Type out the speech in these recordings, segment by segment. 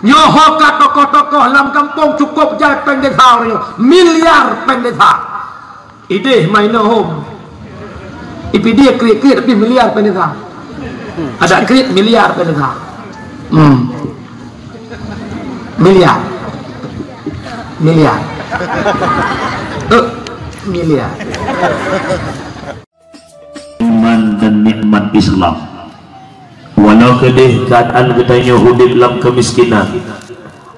nyoho ka tokoh-tokoh dalam kampung cukup jai pendeta miliar pendeta ide main home ipi dia krik-krik tapi miliar pendeta ada krik miliar pendeta miliar miliar iman dan nikmat Islam. Walau kedih keadaan katanya hidup dalam kemiskinan,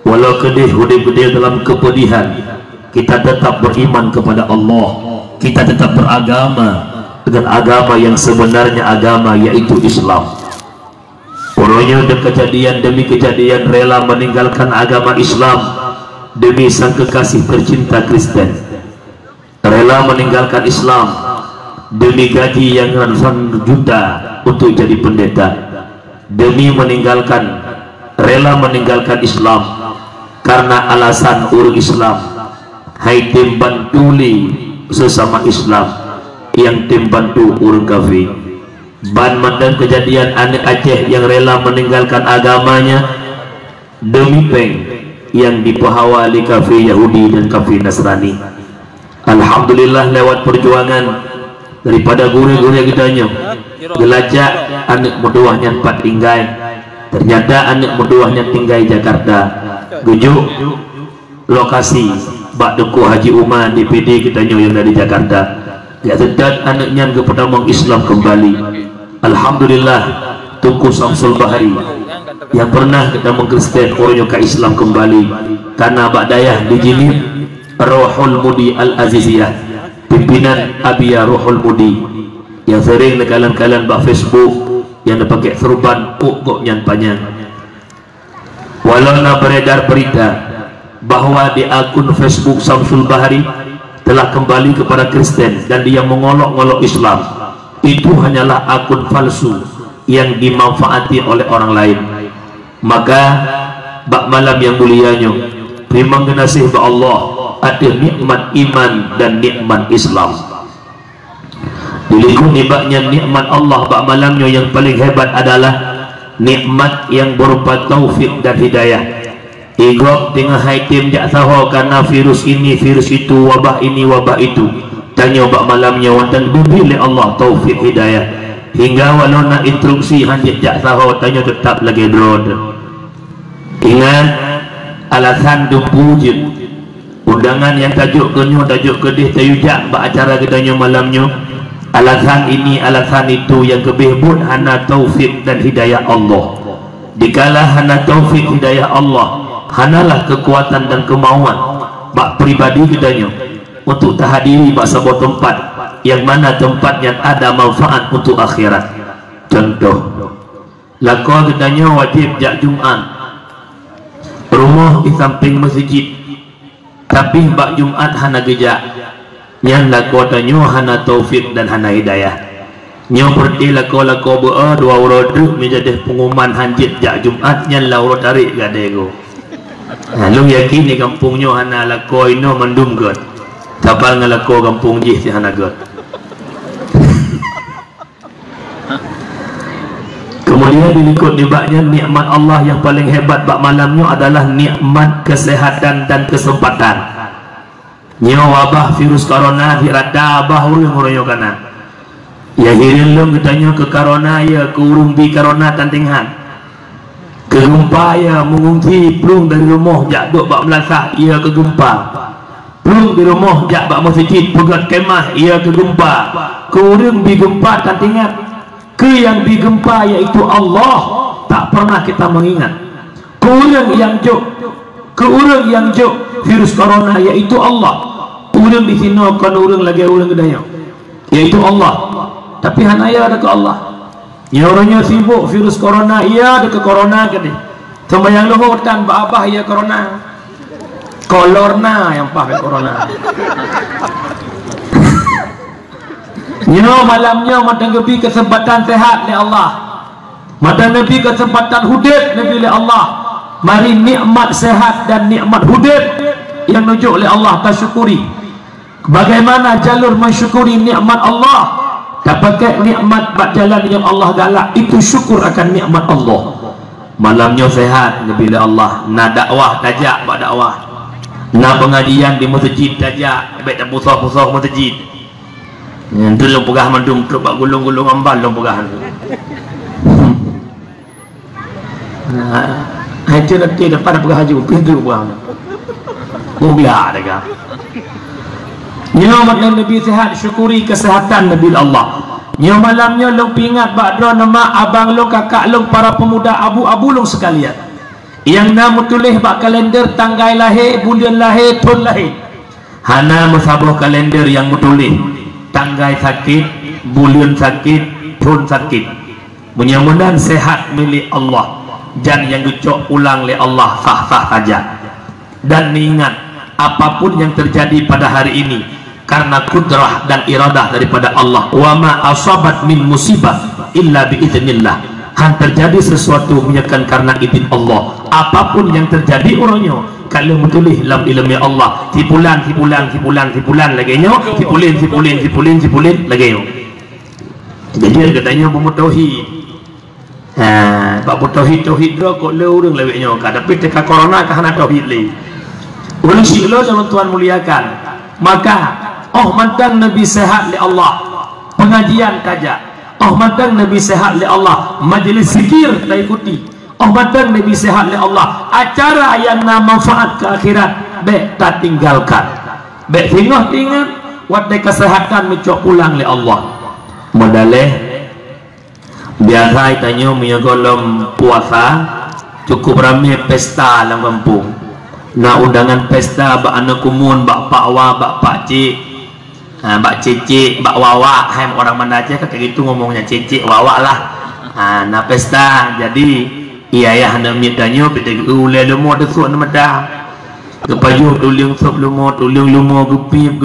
walau kedih hidup dalam kepedihan, kita tetap beriman kepada Allah, kita tetap beragama dengan agama yang sebenarnya agama, yaitu Islam. Orangnya kejadian demi kejadian rela meninggalkan agama Islam demi sang kekasih tercinta Kristen, rela meninggalkan Islam demi gaji yang ratusan juta untuk jadi pendeta, demi rela meninggalkan Islam karena alasan urus Islam. Hai tim bantuli sesama Islam yang tim bantu urus kafir. Ban mandang kejadian anak Aceh yang rela meninggalkan agamanya demi peng yang dipahawali kafir Yahudi dan kafir Nasrani. Alhamdulillah lewat perjuangan daripada guru-guru kitanya gelajak anak muduahnya 4 tinggai, ternyata anak muduahnya tinggai Jakarta gujuk lokasi bak duku Haji Umar DPD kitanya yang dari Jakarta ya sedang anaknya ke penamang Islam kembali. Alhamdulillah Tunku Samsul Bahari yang pernah ketemu Kristen orangnya ke Islam kembali karena bak dayah dijilid Ruhul Mudi Al-Aziziyah, pimpinan Abia Ruhul Mudi yang sering kalian bak Facebook yang pakai serban kok nyan panjang. Walau nak beredar berita bahwa di akun Facebook Samsul Bahari telah kembali kepada Kristen dan dia mengolok-olok Islam, itu hanyalah akun palsu yang dimanfaati oleh orang lain. Maka bak malam yang mulianya memang genasih ba Allah ada nikmat iman dan nikmat Islam. Dilikun ibaknya nikmat Allah bak malamnya yang paling hebat adalah nikmat yang berupa taufik dan hidayah. Igok tengah haitim jak tahu karena virus ini virus itu, wabah ini wabah itu, tanya bak malamnya watan diberi Allah taufik hidayah hingga walau nak instruksi hanya jak tahu tanya tetap lagi drone. Ingat alasan dupujud undangan yang tajuk kedih tayujak bak acara kitanya malamnya, alasan ini alasan itu yang kebehbud hana taufik dan hidayah Allah. Dikala hana taufik hidayah Allah, hanalah kekuatan dan kemauan bak pribadi kitanya untuk terhadiri bak sebuah tempat yang mana tempat yang ada manfaat untuk akhirat. Contoh lakon kitanya wajib jak Jumat rumah di samping masjid, tapi bak Jumat hana gejak yang lakon tanya hana taufik dan hana hidayah. Nyo perti lako bea dua urut menjadi pengumuman hanjit jak Jumat yang lauro tarik gadego. Lu yakin di kampungnya hana lako ino mendum god tapal ngalako kampung jih si hana god. Kemudian dilikut dibaknya nikmat Allah yang paling hebat bak malamnya adalah nikmat kesehatan dan kesempatan. Nyo wabah virus corona dirada abah urung kana ya hirin lu katanya ke corona ya ke urung bi corona tantinghan ke gempa ya mengungsi pelung dari rumah jak duk bak melasah ia ke gempa, pelung di rumah jak bak masjid pegat kemah ia ke gempa, ke urung bi gempa tantingan ke yang di gempa yaitu Allah tak pernah kita mengingat, ke urung yang juk virus corona yaitu Allah, urung di sini kan urung lagi urung gedaya yaitu Allah, tapi hanaya ada ke Allah. Ya orangnya sibuk virus corona, iya ada ke corona kan deh. Sembayang luhur kan abah ya corona. Kolorna yang pakai corona. Nyo malamnya mata nabi kesempatan sehat oleh Allah. Mata nabi kesempatan hudud nabi oleh Allah. Mari nikmat sehat dan nikmat hudud yang nujuk oleh Allah tasyukuri. Bagaimana jalur mensyukuri nikmat Allah? Dapatkan nikmat bak jalan yang Allah galak, itu syukur akan nikmat Allah. malamnya sehat bila Allah nak dakwah tajak buat dakwah, nak pengajian di masjid tajak baik tak pusah-pusah masjid tu long pegah mandum tu bak gulung-gulung ambal long pegah itu nanti depan pegah haju pintu buang mublah dah nyo malam Nabi sehat, syukuri kesehatan Nabi Allah. Nyo malamnya long pingat bakdro nama abang long, kakak long, para pemuda abu-abu long sekalian yang nama tulis bak kalender tanggal lahir, bulan lahir, tahun lahir. Hana musabuh kalender yang tulis tanggal sakit, bulan sakit, tahun sakit. Mudah-mudahan sehat milik Allah dan yang dicok ulang oleh Allah sah-sah saja. Dan ingat apapun yang terjadi pada hari ini karena kudrah dan iradah daripada Allah. Wa ma asabat min musibah illa biiznillah. Han terjadi sesuatu menyekan karena izin Allah. Apapun yang terjadi orangnya kalau metulih dalam ilmu Allah, tipulan lagi nyo, tipulin lagi nyo. Jadi katanya bumu tauhid. Pak tauhid ro kok leu urang lewek nyo ka tapi teka corona ka hana tauhid le. Ulang silo sama Tuhan muliakan. Maka mantan Nabi sehat li Allah, pengajian kaja. Mantan Nabi sehat li Allah, majlis zikir tak ikuti. Mantan Nabi sehat li Allah, acara yang nama manfaat ke akhirat be tak tinggalkan. Be tinggal wadai kesehatan mencok ulang li Allah. Modaleh biasa tanya golong puasa cukup ramai pesta dalam kampung. Nak undangan pesta bak anak kumun, bak pakwa, bak pakcik, bak cicik, bak wawa. Hai orang mana aja kata gitu ngomongnya cicik wawa lah. Nak pesta jadi iya hendak mitanya pete ule lumo desuk nama kepaju tuling sop lumo gupip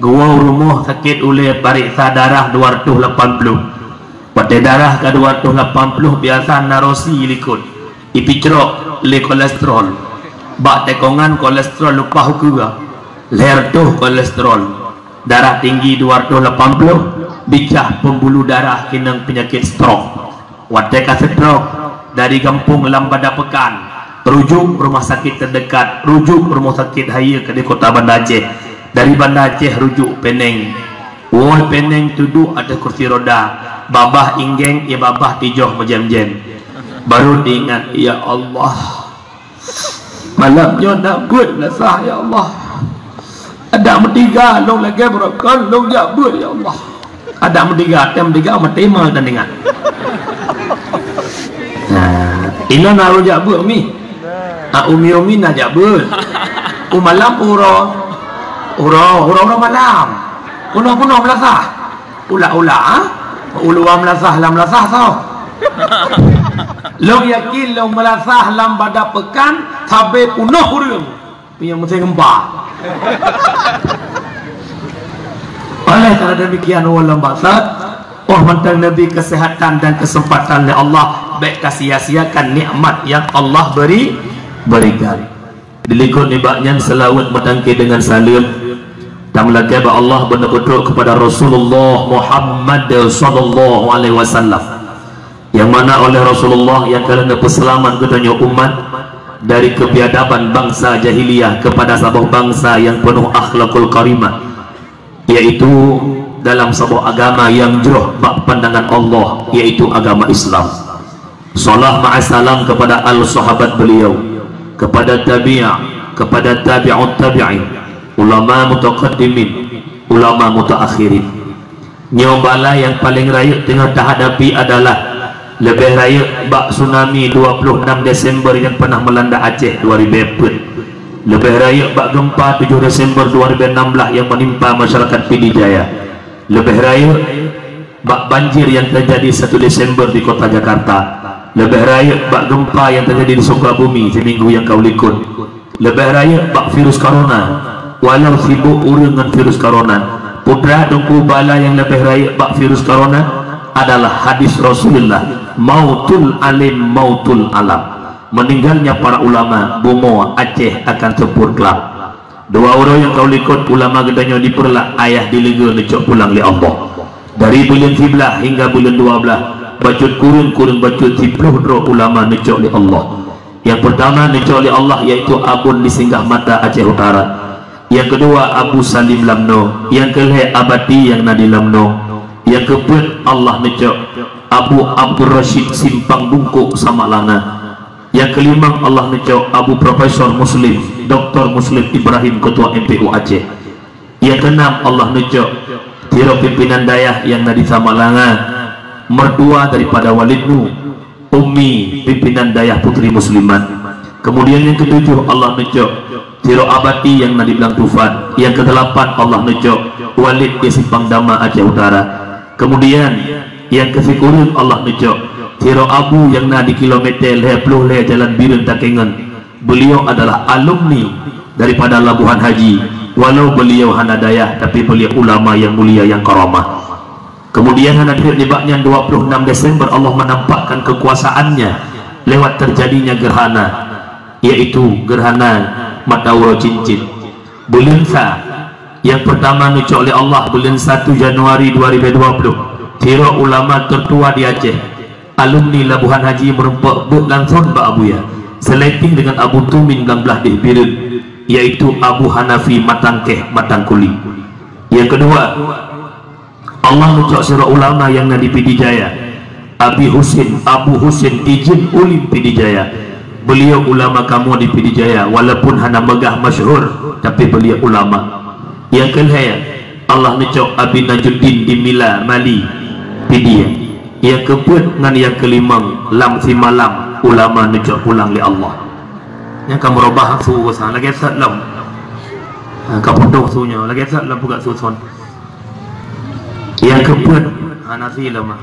gua rumah sakit ule pariksa darah 280 pada darah ke 280 biasa narosi likut ipicrok le kolesterol bak tekongan kolesterol lupa hukuga leher tuh kolesterol darah tinggi 280 bicah pembuluh darah kinang penyakit stroke wadai stroke dari kampung Lambada Pekan rujuk rumah sakit terdekat, rujuk rumah sakit Haya ke di kota Banda Aceh, dari Banda Aceh rujuk Peneng. Peneng tuduk ada kursi roda, babah inggeng ya babah tijoh majam-jam. Baru diingat, ya Allah malamnya nak buat lasah ya Allah, ada metiga long lagi berokan long jak buat ya Allah, ada metiga mati mal dan ingat. Ina nak rojak buat umi umi nak jabut malam uro malam puno melasah ula melasah lam melasah tau long yakin long melasah lam pada pekan sampai punuh urang punya mesti gempa oleh karena demikian walau maksud mantan Nabi kesehatan dan kesempatan oleh Allah baik sia-siakan nikmat yang Allah berikan. Dilikut nibaknya selawat matangki dengan salim dan melakab Allah benar-benar kepada Rasulullah Muhammad sallallahu alaihi wasallam yang mana oleh Rasulullah yang kerana peselaman kedua umat dari kebiadaban bangsa jahiliyah kepada sebuah bangsa yang penuh akhlakul karimah, yaitu dalam sebuah agama yang jauh bak pandangan Allah, yaitu agama Islam. Salam ma'asalam kepada al-sahabat beliau, kepada kepada tabi'ut tabi'in, ulama mutaqaddimin, ulama mutaakhirin. Nyobala yang paling raya tengah terhadapi adalah lebih raya bak tsunami 26 Desember yang pernah melanda Aceh 2004, lebih raya bak gempa 7 Desember 2016 yang menimpa masyarakat Pidijaya, lebih raya bak banjir yang terjadi 1 Desember di kota Jakarta, lebih raya bak gempa yang terjadi di Sukabumi seminggu yang kau likut, lebih raya bak virus corona. Walau sibuk urang dengan virus corona, putra dongku bala yang lebih raya bak virus corona adalah hadis Rasulullah, mautul alim mautul alam, meninggalnya para ulama bumo Aceh akan sepur kelab. Dua orang yang kau likut ulama gedanya diperlah ayah dilega lecok pulang li Allah dari bulan 11 hingga bulan 12 bacut kurun bacut 10 ulama necok oleh Allah. Yang pertama necok oleh Allah yaitu Abun di Singgah Mata Aceh Utara. Yang kedua Abu Salim Lamno. Yang kelih Abadi yang Nadi Lamno. Yang keempat Allah necok Abu Abdul Rashid Simpang Bungkuk Samalanga. Yang kelima Allah necok Abu Profesor Muslim Dr. Muslim Ibrahim Ketua MPU Aceh. Yang keenam Allah necok Tiro pimpinan dayah yang Nadi Samalanga, mertua daripada Walidnu Umi pimpinan dayah putri muslimat. Kemudian yang ketujuh Allah necok Tiro Abadi yang Nadi Belang Tufan. Yang kedelapan Allah necok Walid di Simpang Dama Aceh Utara. Kemudian yang ke-10 Allah necok Tiro Abu yang Nadi kilometer 10 Jalan Birun Takengan. Beliau adalah alumni daripada Labuhan Haji. Walau beliau hana dayah tapi beliau ulama yang mulia yang karamah. Kemudian hadirin dibaknya 26 Desember Allah menampakkan kekuasaannya lewat terjadinya gerhana, yaitu gerhana Matawuro Cincin. Bulansa yang pertama necok oleh Allah bulan 1 Januari 2020. Tiro ulama tertua di Aceh, alumni Labuhan Haji merempak langsung Pak Abuya, seleting dengan Abu Tumin Gamblah Dihbirun, yaitu Abu Hanafi Matangkeh Matangkuli. Yang kedua Allah necok sira ulama yang Nadi Pidijaya, Abu Husin Ijin Ulim Pidijaya. Beliau ulama kamu di Pidijaya, walaupun hana megah masyhur tapi beliau ulama. Yang kedua Allah necok Abi Najuddin di Mila Mali Pidia. Yang keempat dan yang kelima Lam Si Malam ulama necok pulang li Allah. Yang kamu robah su sana lagi salam. Kamu doh sunya lagi salam buka susun. Yang keempat Hanafi lama.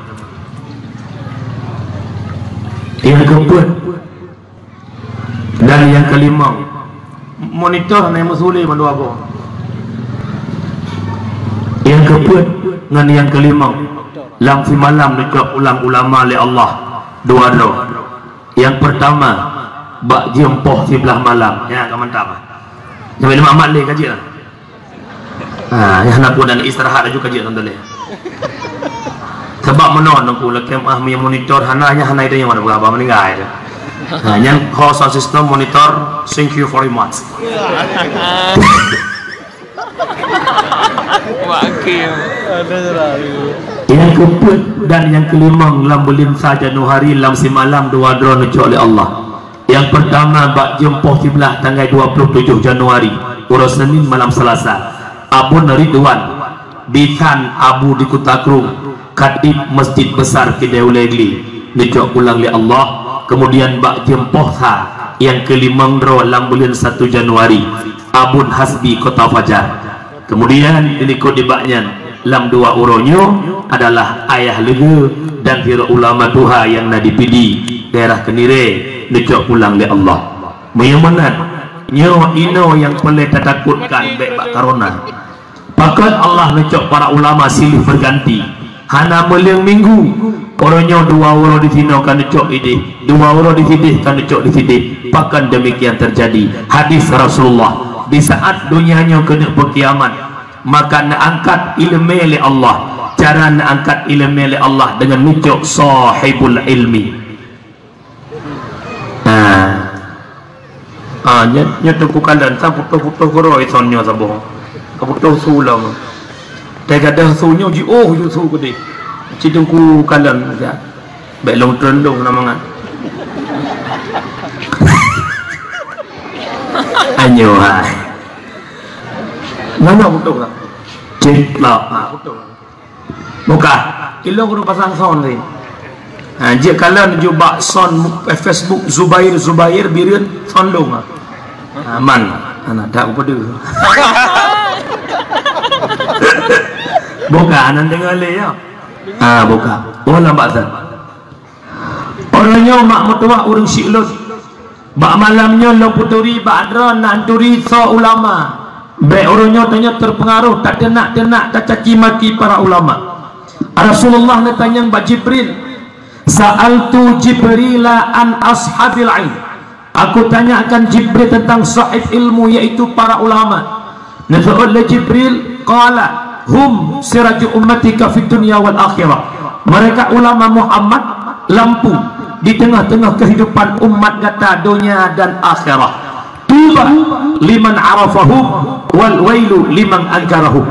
Yang keempat dan yang kelima monitor yang musuli mandu apa. Yang keempat dan yang kelima Lam Si Malam necok ulang ulama li Allah dua. Yang pertama bak jempoh sebelah malam ya, kan mantap sampai 5 amat leh kaji lah. Yang nak pun dan istirahat aja kaji kan boleh. Sebab menon aku lekem yang monitor hananya hanai dia yang mana berapa meninggal. Yang host system monitor, thank you very much. Yang keempat dan yang kelima lam belin saja Januari Lam Si Malam 2 drone necok oleh Allah. Yang pertama bak jempoh sebelah tanggal 27 Januari urus Senin malam Selasa Abu Ridwan Bitan Abu di Kutakrung Khatib Masjid Besar Kedaulegli necok ulang li Allah. Kemudian bak jempoh yang kelima lam bulan 1 Januari Abun Hasbi Kota Fajar. Kemudian ini kod dibaknya lam 2 uronyo adalah ayah lega dan kira ulama duha yang Nadi Pidi daerah Kenire necok pulang li Allah. Meyemenan nyo ino yang boleh takutkan baik Pak Karona. Pakat Allah necok para ulama silih berganti. Hana meliang minggu orangnya 2 euro di sini kan necok ini, 2 euro di sini kan necok di sini. Pakan demikian terjadi. Hadis Rasulullah di saat dunianya kena berkiamat maka nak angkat ilmu li Allah. Cara nak angkat ilmu li Allah dengan necok sahibul ilmi. Nya tu kalan sa puto koro isonnya sabo. Kaputo sulam. Tega dah sunyo ji ju su gede. Cidungku kalan ya. Belong trendong namangan. Anyo hai. Mana puto ka? Cintla puto. Muka kilo guru pasang son ni. Jika kalian jumpa son Facebook Zubair Birun sondong aman anak tak pada buka anak dengar le ya buka lambat tak orangnya mak mertua urang silut bak malamnya lo puturi bak adron nanturi so ulama be orangnya tanya terpengaruh tak tenak tak caci maki para ulama. Rasulullah tanya Mbak Jibril, sa'altu Jibrila an ashabil ilm. Aku tanyakan Jibril tentang sahib ilmu yaitu para ulama. Nazar oleh Jibril qala hum siraju ummatika fid dunya wal akhirah. Mereka ulama Muhammad lampu di tengah-tengah kehidupan umat kata dunia dan akhirah. Tuba liman arafahum wal wailu liman ankarahum.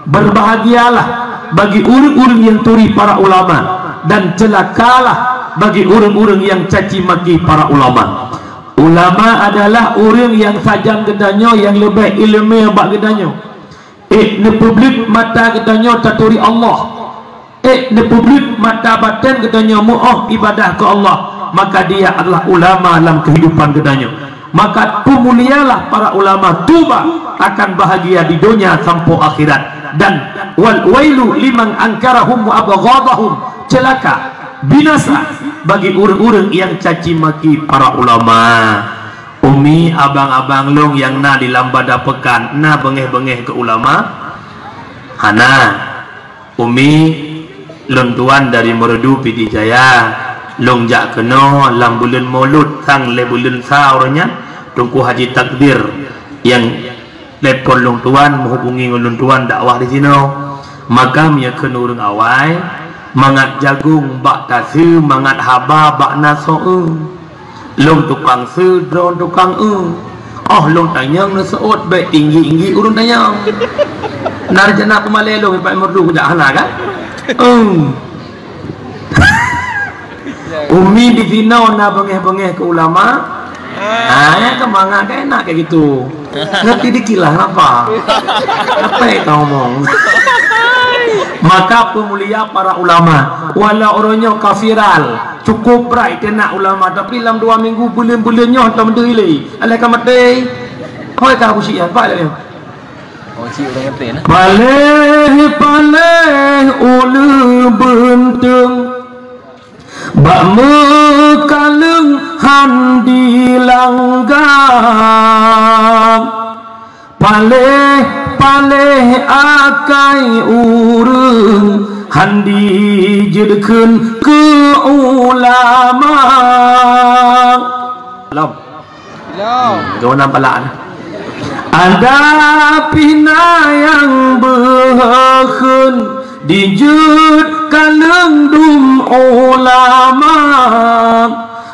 Berbahagialah bagi orang-orang yang turi para ulama, dan celakalah bagi orang-orang yang caci maki para ulama. Ulama adalah orang yang sajam gedanyo, yang lebih ilmu bak gedanyo. Ne publik mata gedanyo taturi Allah. Ne publik mata batin gedanyo mu'ah ibadah ke Allah. Maka dia adalah ulama dalam kehidupan gedanyo. Maka pemulialah para ulama, tuba akan bahagia di dunia sampai akhirat. Dan wal wailu liman ankarahum wa abghadahum, celaka binasa bagi orang-orang yang caci maki para ulama. Umi abang-abang long yang na di lambada pekan na bengeh-bengeh ke ulama hana umi lontuan dari Merdu Pidi Jaya long jak keno lam bulan Maulud sang le bulan saurnya tungku haji takbir yang lepon lontuan menghubungi lontuan dakwah di sini. Maka dia kena urang awai mangat jagung bak tasu mangat haba bak naso long tukang su drone tukang long tanyang na seot baik tinggi urun tanyang narjana pemalelong Pak Merdu jak hana kan umi di Vino na bengeh-bengeh ke ulama. Kemana kan enak kayak gitu. Ngerti dikilah apa? Apa yang kau ngomong? Maka pemulia para ulama, walau orangnya kafiral, cukup berai kena ulama, tapi dalam 2 minggu bulan-bulannya hantar mendiri. Alai kamate. Hoi kau busi apa le? Oh, si orang ngerti nah. Paleh ulu bentung bak mekaleng handi langgang paleh akai urang handi jedkeun ke ulama. Lam guna palaan ada pina yang beheun dijud kalendum ulama,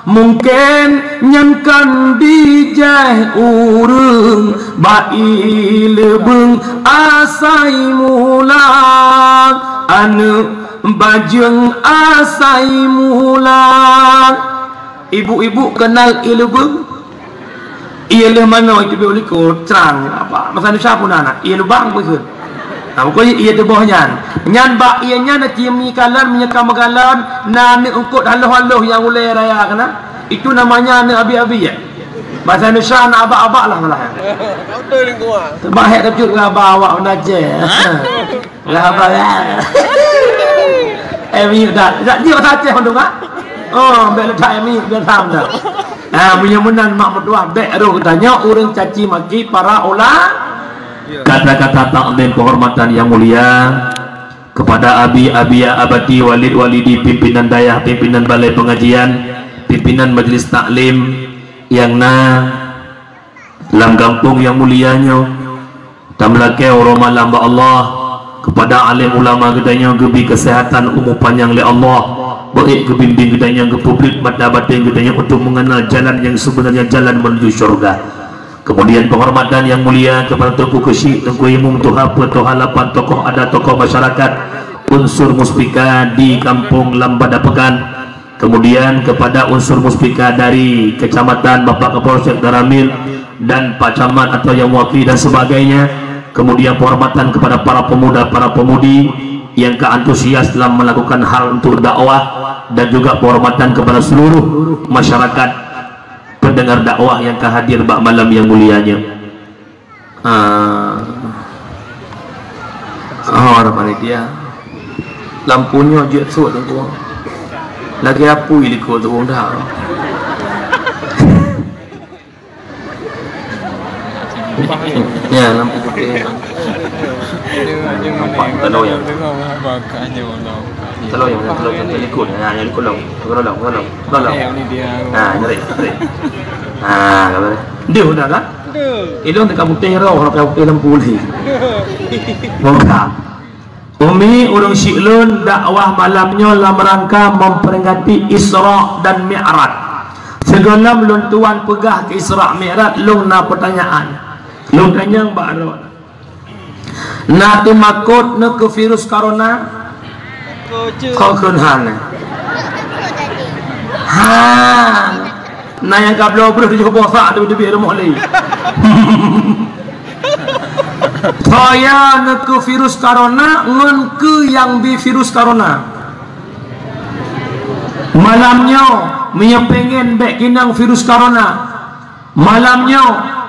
mungkin nyankan dijah urang bai lebeng asai mulang anu bajeng asai mulang. Ibu-ibu kenal ilebeng? Ialah mana itu boleh ko terang apa masa ni siapa anak ia lubang betul. Nah, pokoknya ia tu bawahnya. Nyan bak ia nyan ciumi kalan menyekam kalan nani ukut haloh-haloh yang ulai raya kena. Itu namanya ni abi-abi ya. Bahasa Indonesia nak abak-abak lah malah. Betul ni gua. Bahaya kejut ngabak awak naje. Ngabak ya. Mi dah. Dia saja hendak ah. Oh, bel tak mi biar tham dah. Punya menan mak mertua bek roh tanya orang caci maki para ulama. Kata-kata takdim penghormatan yang mulia kepada abi-abia abadi walid walidi pimpinan dayah, pimpinan balai pengajian, pimpinan majlis taklim yang dalam kampung yang mulianya tamlake orang lamba Allah, kepada alim ulama gedanya gebi kesehatan umur panjang oleh Allah, baik kebimbing gedanya ke publik mata batin gedanya untuk mengenal jalan yang sebenarnya, jalan menuju syurga. Kemudian penghormatan yang mulia kepada Tengku Kesyik, Tengku Imum, Tuhapa, Tuhalapan, tokoh ada tokoh masyarakat, unsur muspika di kampung Lambada Pekan. Kemudian kepada unsur muspika dari kecamatan, Bapak Kapolsek Daramil dan Pak Camat atau yang wakil dan sebagainya. Kemudian penghormatan kepada para pemuda, para pemudi yang keantusias dalam melakukan hal untuk dakwah, dan juga penghormatan kepada seluruh masyarakat pendengar dakwah yang kehadir bak malam yang mulianya. Orang panitia lampunya je suat tu lagi apu iliko tu dah. Ya lampu putih. Telur yang ikut yang ikut long nyeri dia udah kan ilong dekat putih roh orang putih lampu ni bongkar Umi urang Syi'lun dakwah malamnya dalam rangka memperingati Isra dan Mi'raj. Segelam lun tuan pegah ke Isra Mi'raj lung na pertanyaan. Lung tanya baru. Na tu makut na ke virus corona. Kau kunhan. Ha. Na yang kablo bro di bosak tu di rumah lagi. Saya nak ke virus corona ngan ke yang di virus corona. Malamnya menyepengen bek kinang virus corona. Malamnya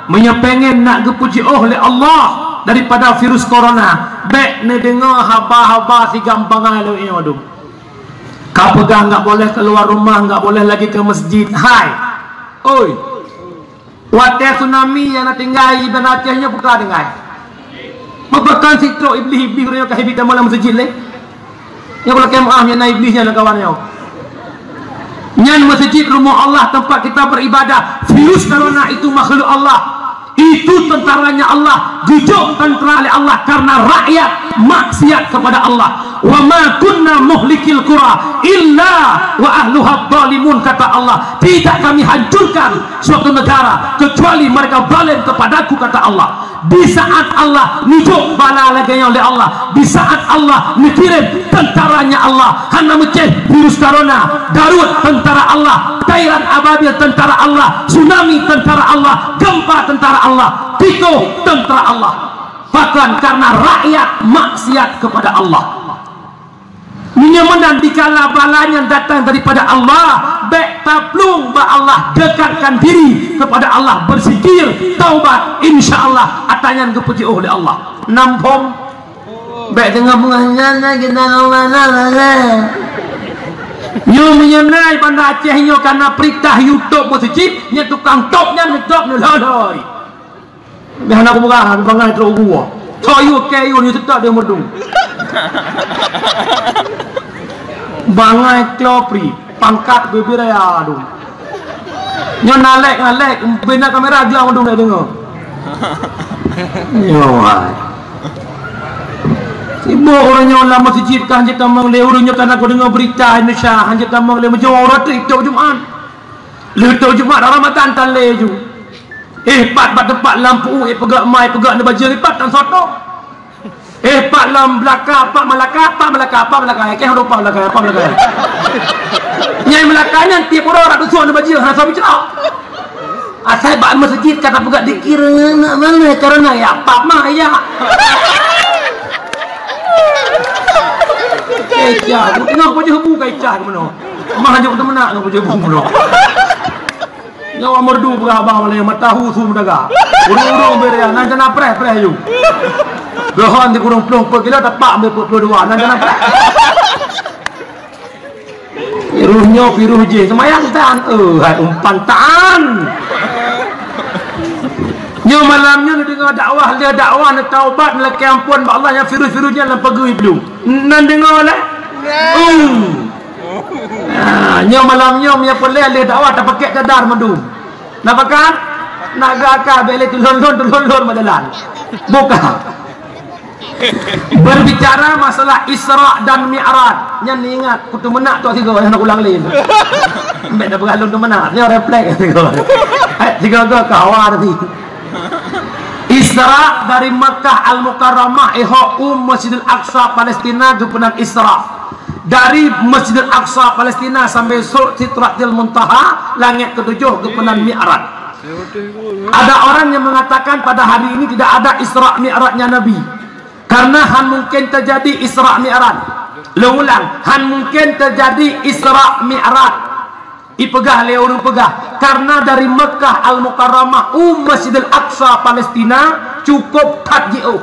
menyepengen nak kepuji oleh Allah daripada virus corona. Bek ne dengar haba-haba si gampang alu ini waduh. Kau pegang enggak boleh keluar rumah, enggak boleh lagi ke masjid. Hai. Oi. Wadah tsunami yang nak tinggal iban Acehnya buka dengar. Mabakan sitro iblis orang yang kahibit dalam masjid leh. Yang kalau kemah yang naik iblisnya dan kawannya. Yang masjid rumah Allah tempat kita beribadah. Virus corona itu makhluk Allah. Itu tentaranya Allah, gujuk tentara oleh Allah karena rakyat maksiat kepada Allah. Wa ma kunna muhlikil qura illa wa ahluha zalimun, kata Allah. Tidak kami hancurkan suatu negara kecuali mereka zalim kepadaku, kata Allah. Di saat Allah nujuk bala lagi oleh Allah, di saat Allah mengirim tentaranya Allah, hana meceh virus corona, Darut tentara Allah, Thailand ababil tentara Allah, tsunami tentara Allah, gempa tentara Allah, Tito tentara Allah. Bahkan karena rakyat maksiat kepada Allah. Menyemenan dikala balanya datang daripada Allah, bek taplung ba Allah, dekatkan diri kepada Allah, berzikir, taubat, insyaallah atanyan kepuji oleh Allah. Nampung bek dengan menganyana kita Allah. Nyo menyenai pada Aceh nyo karena perintah YouTube masjid, nya tukang topnya ngedop noloi. Biar aku buka bangai terus gua. Toyu kayu ni tetap dia merdung. Bangai klopri pangkat bebiraya aduh. Nyo nalek benda kamera dia merdung dah dengar. Nyo ai. Ibu orangnya ulama masjid kan hanjat tamang le orangnya kan aku dengar berita Indonesia hanjat tamang le macam orang tu itu Jumaat. Le tu Jumaat Ramadan tan le ju. Pat tempat lampu pegak mai pegak ne baju lipat tan soto. Pat lam belaka pak Melaka ke lupa Melaka. Nyai Melakanya tiap orang ada suara baju hana sabi celak. Asal bak masjid kata pegak dikira nak mana karena ya pak mah ya. Kecah, tengok baju hebu kecah ke mana? Mah juk tu menak dengan baju hebu mana? Nyawa merdu berabang oleh matahu su mendaga. Urung-urung beria nan jana preh you. Gohon di kurung pelung kilo tapak ambil 22 nan jana preh. Iruhnya piruh je semayang tan. Hai umpan tan. Nyo malamnya dengar dakwah dia dakwah nak taubat nak ampun ba Allah yang virus-virusnya dalam pegui belum. Nan dengar lah. Nyo malamnya punya pelai dia dakwah tak pakai cadar mendum. Nak pakai nak gaka bele tulun madalan. Buka. Berbicara masalah Isra dan Mi'raj. Nyan ingat kutu menak tu tiga nak ulang lain. Mbak dah bergalung tu menak. Dia refleks tiga. Tiga kawan tadi. Isra dari Makkah Al-Mukarramah Masjidil Aqsa Palestina jupunan Isra. Dari Masjidil Aqsa Palestina sampai Sidratil Muntaha langit ketujuh jupunan Mi'raj. Ada orang yang mengatakan pada hari ini tidak ada Isra Mi'rajnya Nabi. Karena han mungkin terjadi Isra Mi'raj. Ulang, han mungkin terjadi Isra Mi'raj. Ipegah leurung pegah karena dari Mekah Al-Mukarramah Masjidil Aqsa Palestina cukup tajio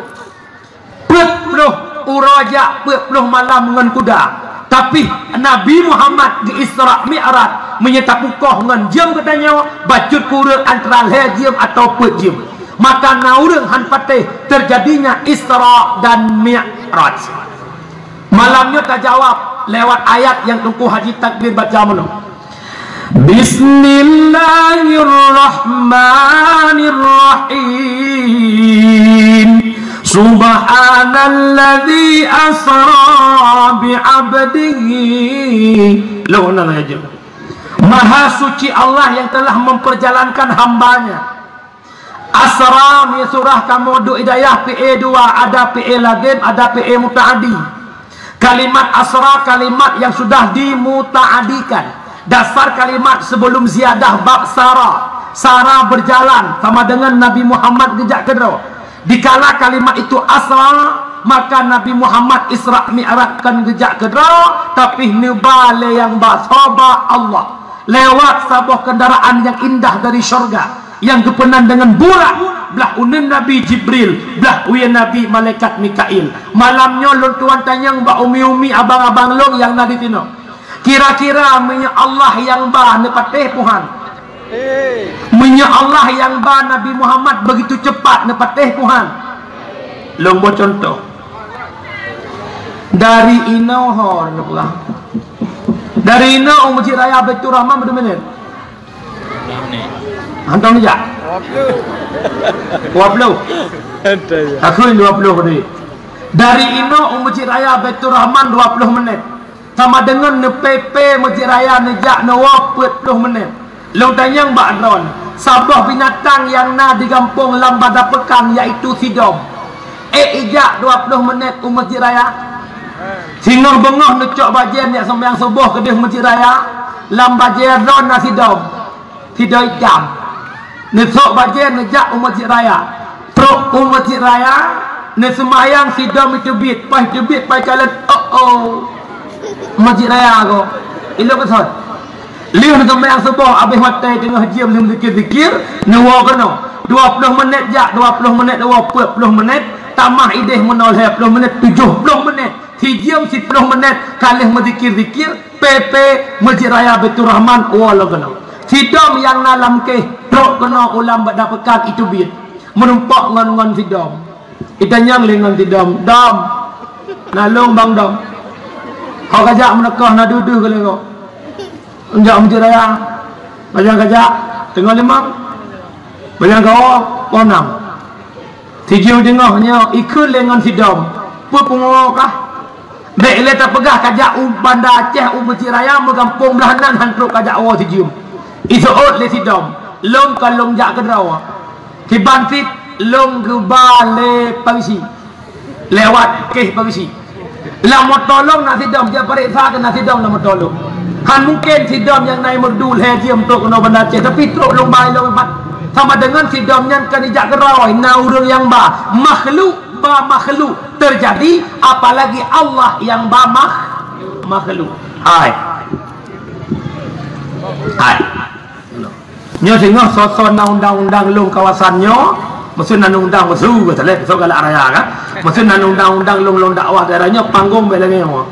40 uraja 40 malam dengan kuda. Tapi Nabi Muhammad di Isra Mi'raj menyerta pukoh dengan jam katanya bacut kurang antara jam atau jam. Maka naurung han patih terjadinya Isra dan Mi'raj. Malamnya tak jawab lewat ayat yang tunggu Haji Takbir baca malam. Bismillahirrahmanirrahim. Subhanalladzi asra bi'abdihi. Lona aja. Maha suci Allah yang telah memperjalankan hambanya. Asra mi surah kamu du hidayah PA 2, ada PA lagim, ada PA mutaaddi. Kalimat asra kalimat yang sudah dimutaadikan. Dasar kalimat sebelum ziyadah bab sara. Sara berjalan sama dengan Nabi Muhammad gejak kedua. Dikala kalimat itu asra, maka Nabi Muhammad Isra Mi'rajkan gejak kedua, tapi nubale yang basaba Allah lewat sebuah kendaraan yang indah dari syurga yang kepenan dengan burak belah unen Nabi Jibril, belah uyan Nabi Malaikat Mikail. Malamnya lon tuan tanyang ba umi-umi abang-abang long yang nadi tino. Kira-kira menya Allah yang bah nepateh Tuhan. Menya Allah yang bah Nabi Muhammad begitu cepat nepateh Tuhan. Long buat contoh. Dari Inohor dari Ino Masjid Raya Baitur Rahman berapa menit? Hantar ni jak? 20. Aku ini 20 tadi. Dari Ino Masjid Raya Baitur Rahman 20 menit. Sama dengan NPP Masjid Raya Nejak Nawab 40 menit. Long tanyang Mbak Adron, sabah binatang yang na di kampung Lambada Pekan iaitu Sidom. Ijak 20 menit Masjid Raya. Singoh bengah necok bajian yang sembahyang subuh ke Masjid Raya. Lam bajian ron nasi dom. Tidak jam. Nesok bajian nejak Masjid Raya. Truk Masjid Raya. Nesemayang si dom itu bit. Pas itu bit pas jalan. Masjid Raya aku. Ilo kesot. Liu nak sembahyang subuh habis matai tengah jam lim zikir-zikir. Nawa kena. 20 menit jak 20 menit 40 menit. Tamah ideh menoleh 10 menit 70 menit. Hijam 10 menit kalih menzikir-zikir PP Masjid Raya Baitur Rahman wala kena. Sidom yang nalam ke truk kena ulam bada pekat itu bit. Menumpak ngan sidom. Itanyang lengan sidom. Dom. Nalung bang dom. Kau kajak menekah na duduh ke lego. Enjak Masjid Raya. Bajang kajak tengah limang. Bajang kau ponam. Tijau dengahnya ikut lengan sidom. Pupungokah? Baik le tak pegah kajak Banda Aceh Masjid Raya mengampung belahanan hantruk kajak awak tijum. Isot le sidom. Long kalong jak kedrawa. Tibantit long ke bale pagisi. Lewat ke pagisi. La motolong nak sidom dia periksa ke nak sidom la motolong. Han mungkin sidom yang naik merdul hajiam tok kena Banda Aceh tapi truk long bai long empat. Sama dengan sidom yang kan ijak kedrawa na urang yang ba makhluk terjadi, apalagi Allah yang makhluk. Hai. Nyo tengok sosok undang-undang long kawasannya, maksud undang maksud betul so galak raya kan. Maksud undang-undang long dakwah daerahnya panggung belenge mo.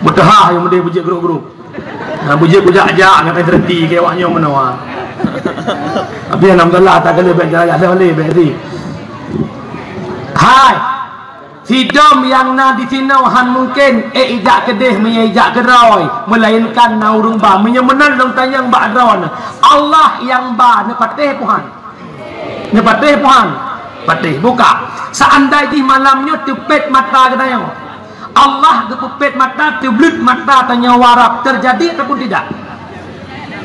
Mutahah yang mede bujik grup-grup. Nah bujik ajak ngapai terhenti ke awaknya menawa. Tapi alhamdulillah tak kena baik raya saya boleh baik ni. Hai, sidom yang na di sini han mungkin ijak kedeh menyijak keroy melainkan na urung ba menyemenan dong tanyang ba adron Allah yang ba nepateh Tuhan pateh buka seandainya malamnya tepet mata kedayang Allah kepepet mata teblut mata tanya warap terjadi ataupun tidak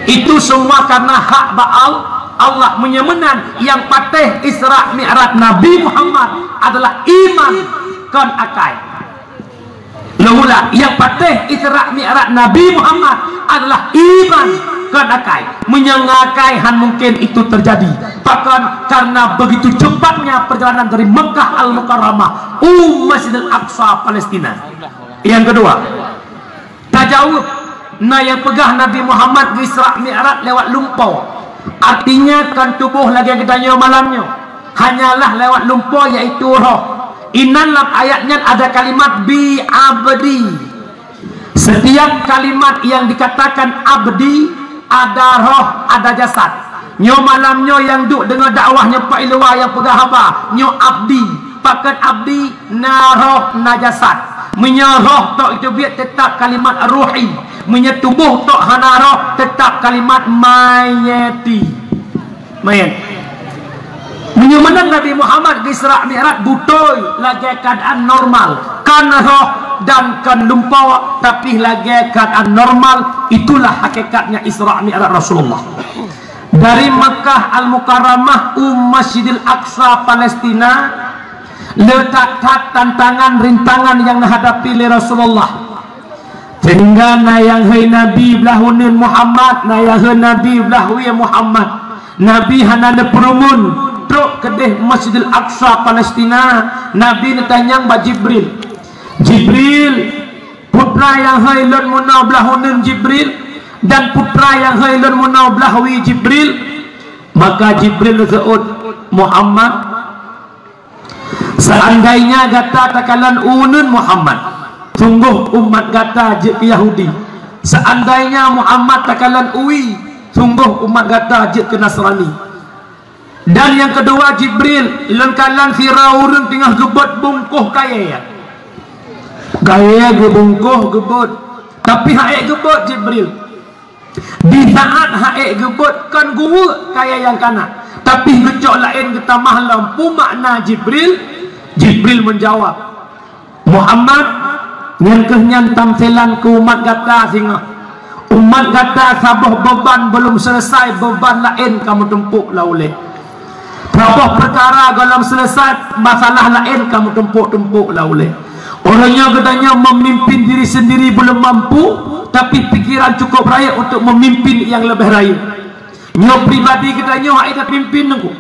itu semua karena hak ba'al Allah menyemenan yang pateh Isra Mi'raj Nabi Muhammad adalah iman kon akai. Lemula yang pateh Isra Mi'raj Nabi Muhammad adalah iman kon akai. Menyengakai han mungkin itu terjadi. Bahkan karena begitu cepatnya perjalanan dari Mekah Al-Mukarramah Masjidil Aqsa Palestina. Yang kedua, tajawuf nah yang pegah Nabi Muhammad Isra Mi'raj lewat lumpur. Artinya kan tubuh lagi kita malamnya hanyalah lewat lumpur yaitu roh. Dalam ayatnya ada kalimat bi abdi. Setiap kalimat yang dikatakan abdi ada roh, ada jasad. Nyo malamnya yang duk dengan dakwahnya Pak Ilwa yang pegah haba nyo abdi. Pakat abdi na roh na jasad. Menyeroh tok itu biar tetap kalimat ruhi. Menyetubuh tok hanaroh tetap kalimat mayati. Mayat. mana Nabi Muhammad ke Isra Mi'raj butoy lagi keadaan normal, kan roh dan kan lumpau, tapi lagi keadaan normal. Itulah hakikatnya Isra Mi'raj Rasulullah. Dari Makkah Al-Mukarramah Masjidil Aqsa Palestina, letak tantangan rintangan yang dihadapi oleh Rasulullah. Sehingga yang hai Nabi belahun Muhammad, yang hai Nabi belahwi Muhammad, Nabi hanada perumun truk kedeh Masjidil Aqsa Palestina. Nabi ditanyang ba Jibril, Jibril putra yang hailun munau belahun Jibril dan putra yang hailun munau belahwi Jibril. Maka Jibril seud Muhammad, seandainya gata takalan unun Muhammad, sungguh umat gata je Yahudi. Seandainya Muhammad takalan uwi, sungguh umat gata je ke Nasrani. Dan yang kedua Jibril lengkalan Firaun tengah gebot bungkuh kaya, gaya gebungkuh gebot, tapi haik gebot Jibril. Di saat haik gebot kan gua kaya yang kanan, tapi ngecok lain kita mahlam pu makna Jibril. Jibril menjawab, Muhammad nyan tamsilan ke umat gata singa. Umat gata sabah beban belum selesai, beban lain kamu tumpuk lauleh. Berapa perkara dalam selesai, masalah lain kamu tumpuk-tumpuk lauleh. Orangnya katanya memimpin diri sendiri belum mampu, tapi pikiran cukup raya untuk memimpin yang lebih raya. Nyo pribadi katanya hak itu pimpin aku.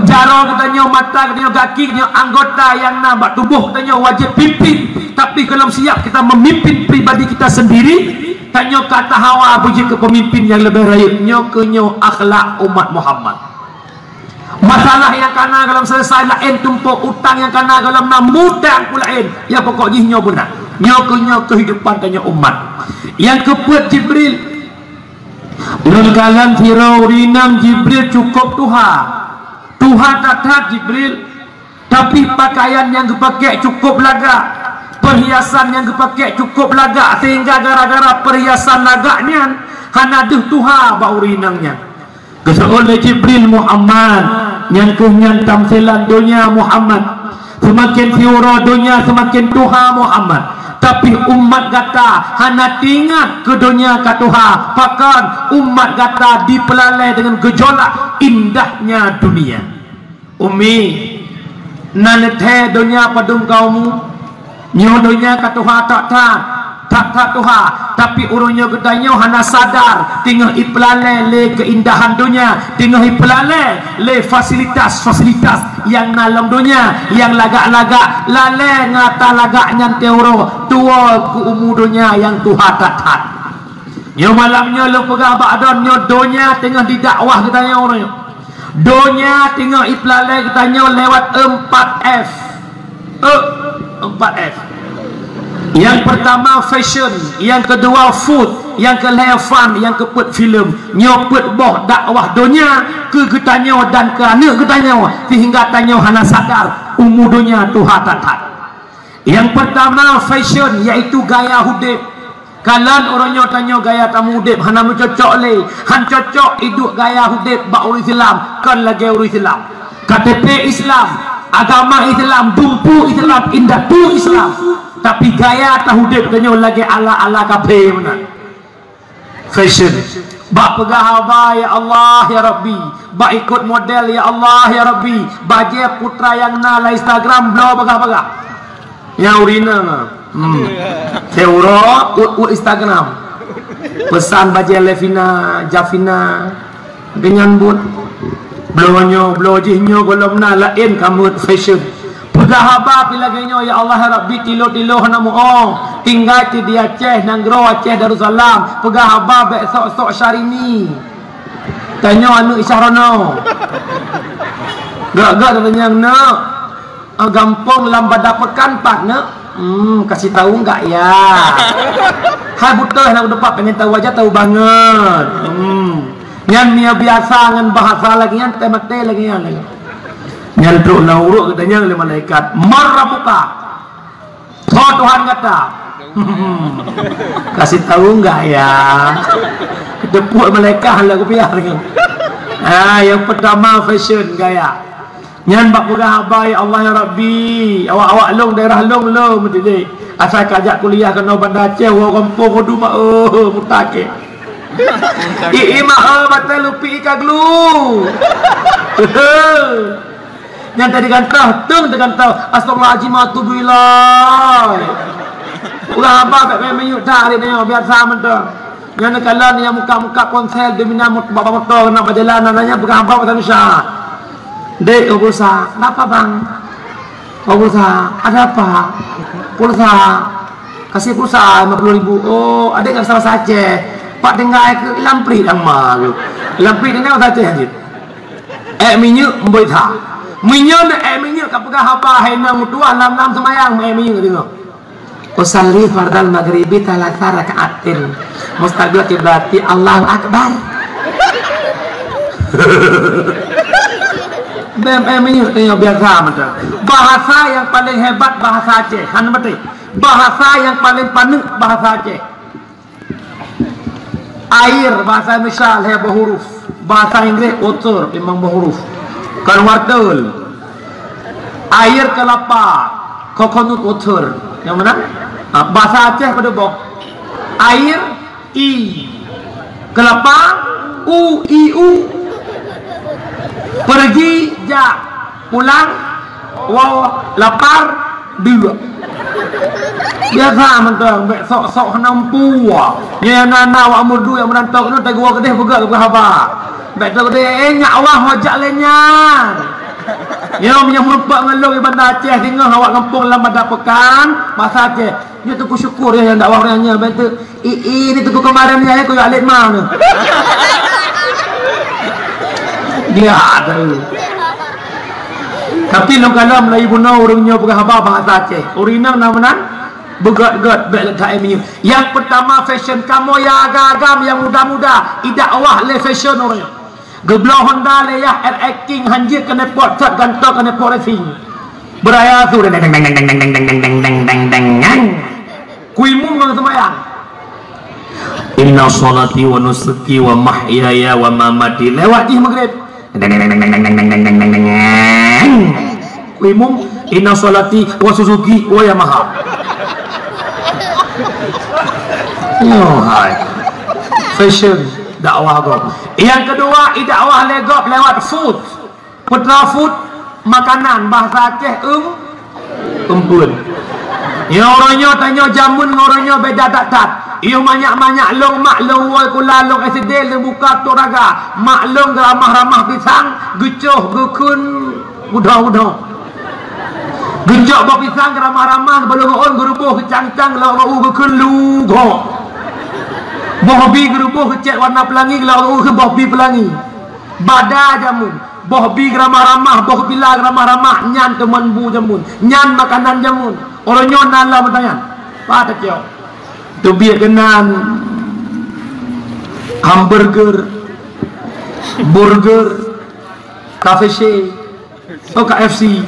Jaro katanya, mata katanya, kaki katanya, anggota yang nampak tubuh katanya wajib pimpin. Tapi kalau siap kita memimpin pribadi kita sendiri, tanya kata hawa puji ke pemimpin yang lebih raya. Nyo kenyo akhlak umat Muhammad. Masalah yang kana dalam selesai lain, tumpuk utang yang kana dalam namudang pula lain. Ya pokoknya nyo benar. Nyo kehidupan tanya umat. Yang kepuat Jibril. Lengkalan Firaun Jibril cukup Tuhan tak Jibril. Tapi pakaian yang dipakai cukup laga, perhiasan yang dipakai cukup laga, sehingga gara-gara perhiasan laganya hanaduh Tuhan bau rinangnya. Keseol Jibril Muhammad yang kenyan tamsilan dunia Muhammad, semakin fiura dunia semakin Tuhan Muhammad. Tapi umat gata hana tingat ke dunia ke Tuhan, bahkan umat gata dipelalai dengan gejolak indahnya dunia. Umi nanete dunia padum kaumu nyo dunia ke Tuhan tak Tuhan, tapi urunnya gedanya hana sadar tinggal ipelale le keindahan dunia, tinggal ipelale le fasilitas yang dalam dunia, yang lagak-lagak lale ngata lagaknya teoro tua ke umur dunia yang Tuhan tak. Nyo malamnya lo pegah ba'don nyo dunia tengah didakwah gedanya orangnya. Dunia tinggal ipelale gedanya lewat 4F. 4F. Yang pertama fashion, yang kedua food, yang kelima fun, yang keempat film. Nyopet boh dakwah dunia ke getanyo dan ke anak getanyo, sehingga tanyo hana sadar umur dunia Tuhan tak. Yang pertama fashion, iaitu gaya hidup. Kalan orangnya tanyo gaya tamu hidup hana mencocok le, han cocok hidup gaya hidup ba urus Islam, kan lagi urus Islam. KTP Islam, agama Islam, dumpu Islam, indah tu Islam. Tapi gaya tahudip tanya lagi ala kafe mana fashion. Bak pegah apa ya Allah ya Rabbi, bak ikut model ya Allah ya Rabbi, baje putra yang nala Instagram blow pegah yang urina seuro Instagram pesan baje Levina Javina dengan but blow jihnya golom na lain kamu fashion. Pegahaba pilaganya ya Allah ya Rabbi tilo hanamu tinggal di Aceh Nanggro Aceh Darussalam. Pegahaba besok Syahrini tanya anu Isyarono gak tanya nak gampang lambat dapatkan pak nak kasih tahu enggak ya. Hai butuh nak dapat pengen tahu aja tahu banget. Yang biasa dengan bahasa lagi yang temate lagi yang nyaldo nauruk katanya oleh malaikat marabuka Tuhan kata kasih tahu enggak ya kedepuk malaikat lah aku biar. Yang pertama fashion gaya, Nyan bak pegah abai Allah ya Rabbi. Awak-awak long daerah long mendidik. Asal kajak kuliah kena Bandar Aceh orang kampung kudu mak mutake. Mah batal lupi kaglu. Nyan tadi kantah tung tekan tahu astagfirullahalazim atubillah. Ulah apa kat menyuk dah ni biasa mentah. Nyan kalau ni yang muka-muka konsel dia minat bapak motor nak berjalanan nanya pegang apa pasal Isya. Dek, kau pulsa. Kenapa bang? Kau pulsa. Ada apa? Pulsa. Kasih pulsa 50.000. Oh, adik nggak salah saja. Pak dengar ke lampri yang malu. Lampri dengar saja haji. Minyak boleh tak? Minyak minyak kau pegang apa? Hai nang mutua 6 semayang minyak tengok. Usalli fardal maghribi 3 rakaatin. Mustaqbil kiblati Allahu akbar. BMM ini biasa macam bahasa yang paling hebat bahasa Aceh. Bahasa yang paling panik bahasa Aceh. Air bahasa Indonesia he berhuruf. Bahasa Inggris water memang berhuruf. Kan wartel. Air kelapa coconut water. Yang mana? Bahasa Aceh pada boh. Air i. Kelapa u i u. Pergi ja, pulang wow, lapar dua. Biasa mentang sok nampu ya nana wa mudu yang merantau nu tak gua kedeh buka ke apa. Bek tu kedeh nyak awah hojak lenyan. Ya punya merempak ngelong di Bandar Aceh tengah awak kampung lama dapekan bahasa Aceh. Dia tu syukur ya yang dakwah orangnya. Bek tu ini tu kemarin ya aku alik mana. Dia ada. Tapi nak kalau Melayu Buno orangnya pegang apa bahasa Aceh. Orangnya nama begat-gat bek letak minyak. Yang pertama fashion kamu yang agak-agam yang muda-muda. Idak awah le fashion orangnya. Geblau Honda le ya air acting hanjir kena pot shot gantok kena pot racing. Beraya tu deng deng deng deng deng deng deng deng deng deng deng deng. Kuimu ngang semayang. Inna sholati wa nusuki wa mahyaya wa mamati lewat di maghrib. Kuimum inna sholati wa suzuki wa yamaha. Hai fashion dakwah gop. Yang kedua dakwah legop lewat food. Putra food makanan bahasa Aceh empun. Ya orangnya tanya jamun orangnya beda tak. Ia banyak-banyak long maklong woi kula long SD le buka toraga maklong ramah-ramah pisang gecoh gekun udah gejok bau pisang ramah-ramah belum on gerubuh kecang-cang lau gekun lugo bohbi gerubuh kecek warna pelangi lau ke bohbi pelangi bada jamun bohbi ramah-ramah bohbi lah ramah-ramah nyan teman bu jamun nyan makanan jamun orangnya nala bertanya pada kau tu biar kenan hamburger burger KFC KFC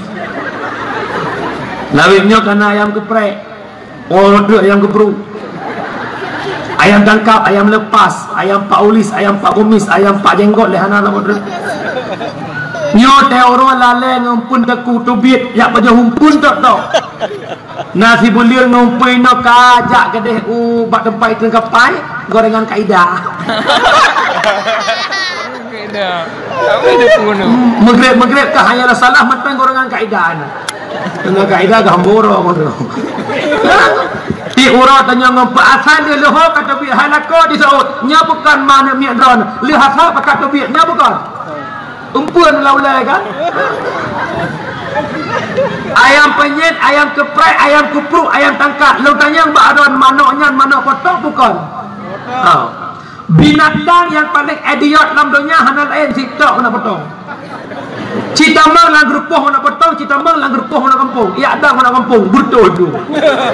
lawiknya kena ayam geprek order ayam geprek ayam tangkap ayam lepas ayam pak ulis ayam pak kumis ayam pak jenggot lehana nama order nyo teoro lale ngumpun teku tubit yak paja humpun tok nasi bulir ngumpui no kajak kedeh bak tempai tengkapai gorengan kaidah Maghrib kah hanya salah matang gorengan kaidah dengan kaidah gamboro ti ura tanya ngompa asal dia leho kata bi halako di Saud nya bukan mana mi dron lihat apa kata bi nya bukan umpun laulai kan ayam penyet, ayam keprek, ayam kupruk, ayam tangkap. Lu tanya mbak adon manoknya mana potong bukan? Binatang yang paling idiot dalam dunia hanya lain sitok nak potong. Citamang lang gerupuh nak potong, citamang lang gerupuh nak kampung. Ya ada nak kampung, betul tu.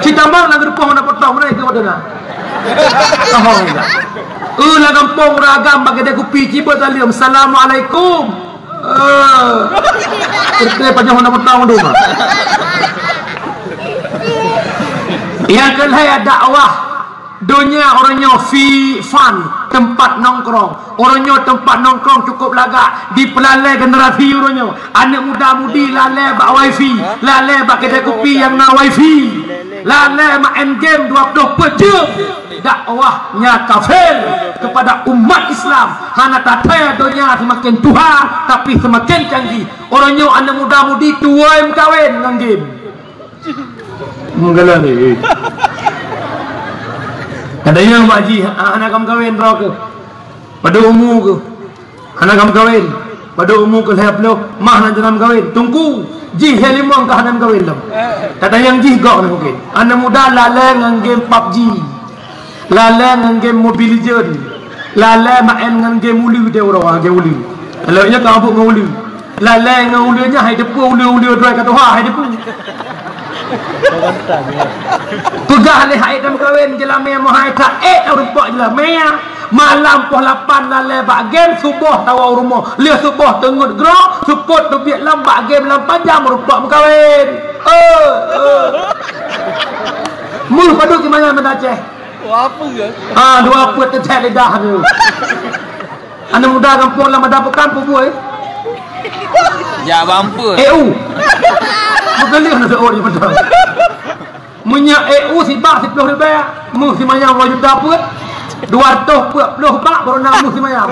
Citamang lang gerupuh nak potong, mana itu betul nak? Lang kampung ragam bagi dia kupi cibut talium. Assalamualaikum. Kita panjang nak potong tu. Yang kedua dakwah dunia orangnya fun tempat nongkrong. Orangnya tempat nongkrong cukup lagak. Di pelalai generasi orangnya. Anak muda-mudi lalai bak wifi. Lalai bak kedai kopi yang na wifi. Lalai main game 24 jam. Dakwahnya kafir kepada umat Islam. Hana tataya dunia semakin Tuhan tapi semakin canggih. Orangnya anak muda-mudi tua yang kawin dengan game. Menggalah ni. Kadang-kadang Pak Haji, anak kamu kahwin berapa ke? Pada umur ke? Anak kamu kahwin pada umur ke 20, mah nak jangan kahwin. Tunggu ji helimong ke anak kahwin dah. Kadang-kadang ji gak nak mungkin. Anak muda lalai dengan game PUBG, lalai dengan game Mobile Legends, lalai main dengan game ulu dia orang game ulu. Kalau nya kau buat dengan ulu, lalai dengan ulunya hai depu ulu dua kata wah hai depu. Pegah le hai dalam kahwin jelame mo hai tak rumpok jelame malam pukul 8 lalai bak game subuh tawa rumah le subuh tengut gro support tu biak lambat game 8 jam rumpok kahwin mul padu ki mana mendaceh apa ke dua apa tercek lidah tu anak muda kampung lama dapatkan pubuai ya bampu bukan lihat nak seorang betul. Minyak EU si bak 10 ribu, mu si mayam wajib dapat 240 bak baru nak mu si mayam.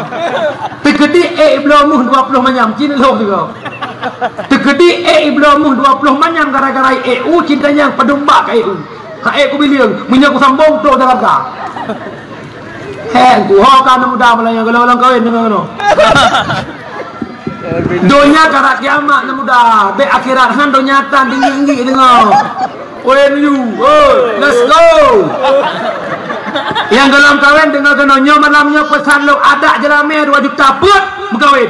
Tegedi belum mu 20 mayam, Cina loh juga. Tegedi belum mu 20 mayam gara-gara EU cintanya pedumba ke EU. Hak EU bilang minyak ku sambung tu Jakarta. Hei, ku kan muda Melayu kalau orang kahwin dengan mana? Dunia karak kiamat nak muda, be akhirat han dunia tan tinggi dengar. When you, let's go. Yang dalam kahwin dengar kenonyo malamnya pesan lo ada jelame 2 juta put berkahwin.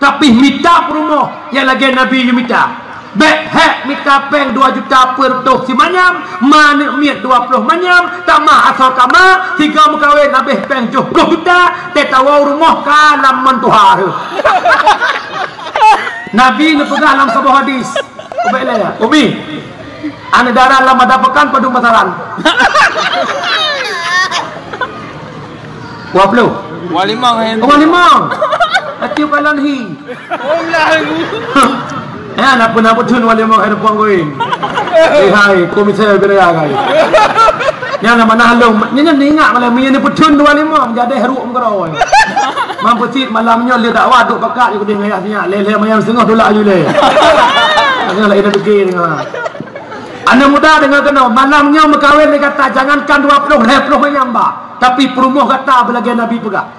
Tapi minta rumah yang lagi Nabi you minta. Be hek minta peng 2 juta per tu si manyam, mana miat 20 manyam, tamah asal kama, 3 berkahwin habis peng 10 juta, tetawa rumah kalam mentuhar. Nabi ni pegang dalam sebuah hadis. Baiklah ya. Umi. Ane darah lama dapatkan padu masaran. Waplu. Walimang hen. Walimang. Ati palan hi. Nak pun apa tun walimang hen puang goin. Hai, komisar beraya kai. Yang nama nahlong, nya ingat malam ni putun 25 jadi haruk mengkarau. Mampu sit malamnya dia dakwah duk bakat je kuding ayat sinya lele mayam setengah tolak je le. Jangan lagi dah fikir dengar. Anak muda dengar kena malamnya berkahwin dia kata jangankan 20 mayam ba, tapi perumuh kata belagi Nabi pegang.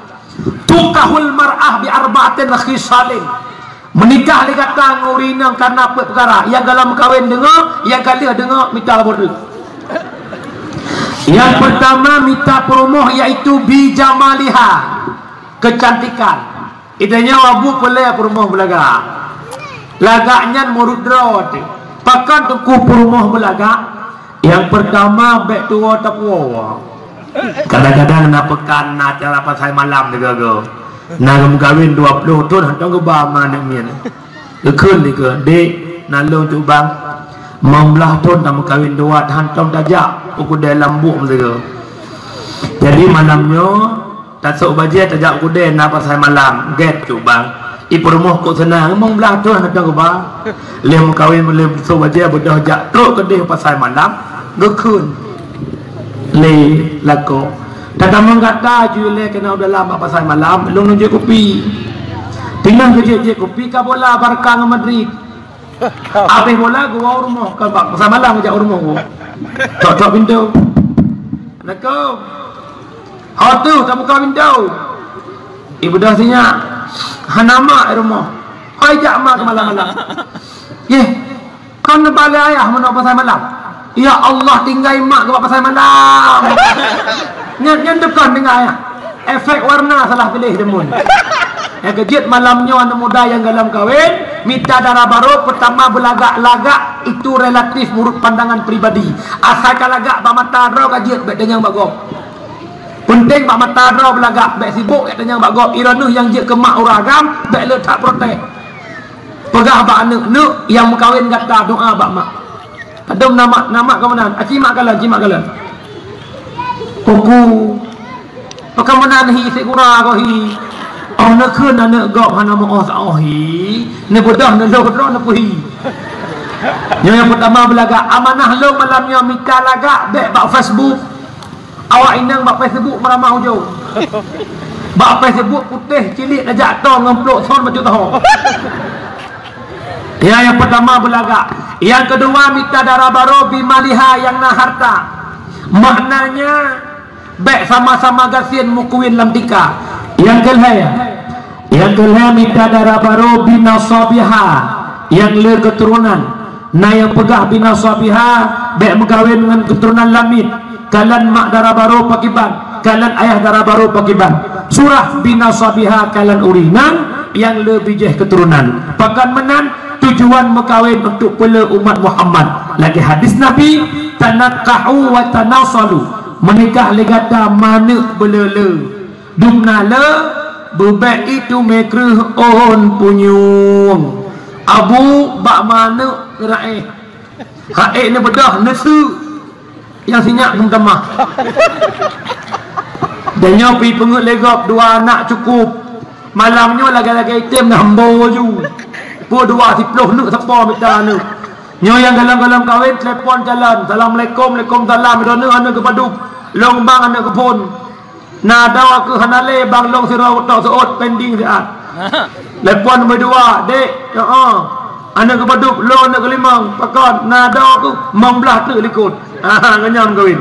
Tukahul mar'ah bi arba'atin khisalin. Menikah dia kata ngurina karena apa perkara yang dalam berkahwin dengar, yang kali dengar minta bodoh. Yang pertama minta perumuh iaitu bijamaliha, kecantikan. Idanya wabu pelai perumuh belaga. Lagaknya murut drawat. Pakan tuku perumuh belaga. Yang pertama bek tua tapua. Kadang-kadang nak pekan nak cara pasal malam juga go. Nak kawin 20 tahun hantar ke bama nak mian. Lekun ni ke dek nalung tu bang. Membelah tahun tak kawin 2 hantar tajak uku dalam buk mereka. Jadi malamnya tak sok bajet tajak kudai nak pasal malam get tu bang ipu rumah kau senang mong belah tu nak ke bang leh mengkawin boleh sok bajet bodoh jak teruk kedai pasal malam gekun le lako tak mong kata ju le kena udah lama pasal malam long je kopi tinggal je kopi ka bola Barca dengan Madrid habis bola gua rumah ka pasal malam jak rumah gua tok pintu Assalamualaikum. Hotu kamu kawin jauh. Ibu dah sinya hanama rumah. Hai jak mak malam-malam. Ye. Kau nak balik ayah mana pasal malam? Ya Allah tinggal mak ke pasal malam. Nyan dekan dengan ayah. Efek warna salah pilih demun. Yang kejut malamnya anak muda yang dalam kawin minta darah baru pertama berlagak-lagak itu relatif menurut pandangan pribadi. Asalkan lagak ba mata draw kajut bek dengan bagop. Penting pak mata draw belagak bek sibuk kat tanyang bak gop iranuh yang je ke mak uragam bek letak protek. Pegah bak anak yang mengkawin kata doa bak mak. Adum nama kamu nan. Cimak kalan. Kuku. Pakai menanhi segura kau hi. Oh nak kun nak gok hana mau oh hi. Nak bodoh nak lo nak puhi. Yang pertama belaga amanah lo malamnya mika laga bek bak Facebook. Awak inang bak Facebook meramah hujung. Bak Facebook putih cilik dah jatuh ngemplok son baju tahu. Ya, yang pertama belaga. Yang kedua minta darah baru bimaliha yang na harta. Maknanya baik sama-sama gasin mukuin lam tika. Yang kedua minta darah baru binasabiha yang le keturunan. Nah yang pegah binasabiha baik megawin dengan keturunan lamit. Kalan mak darah baru pakiban, kalan ayah darah baru pakiban. Surah binasabiha kalan urinan yang lebih jeh keturunan. Pakan menan tujuan mekawin untuk pula umat Muhammad. Lagi hadis Nabi, tanakahu wa tanasalu, menikah legata mana belele dumna le bebek itu mekruh on punyung abu bak mana raih haik ni bedah nesu yang sinyak temah dan nyopi pengut legap dua anak cukup malamnya lagi-lagi item dah hembo ju pun dua tiploh nuk siapa minta nuk nyo yang galang-galang kahwin telefon jalan assalamualaikum waalaikumsalam dona anak ke paduk long bang anak ke pun nada ke hanale bang long sirau tok seot pending siat telefon nombor 2 dek anak ke paduk lo anak ke limang pakon nada aku membelah tu likut nganyam kahwin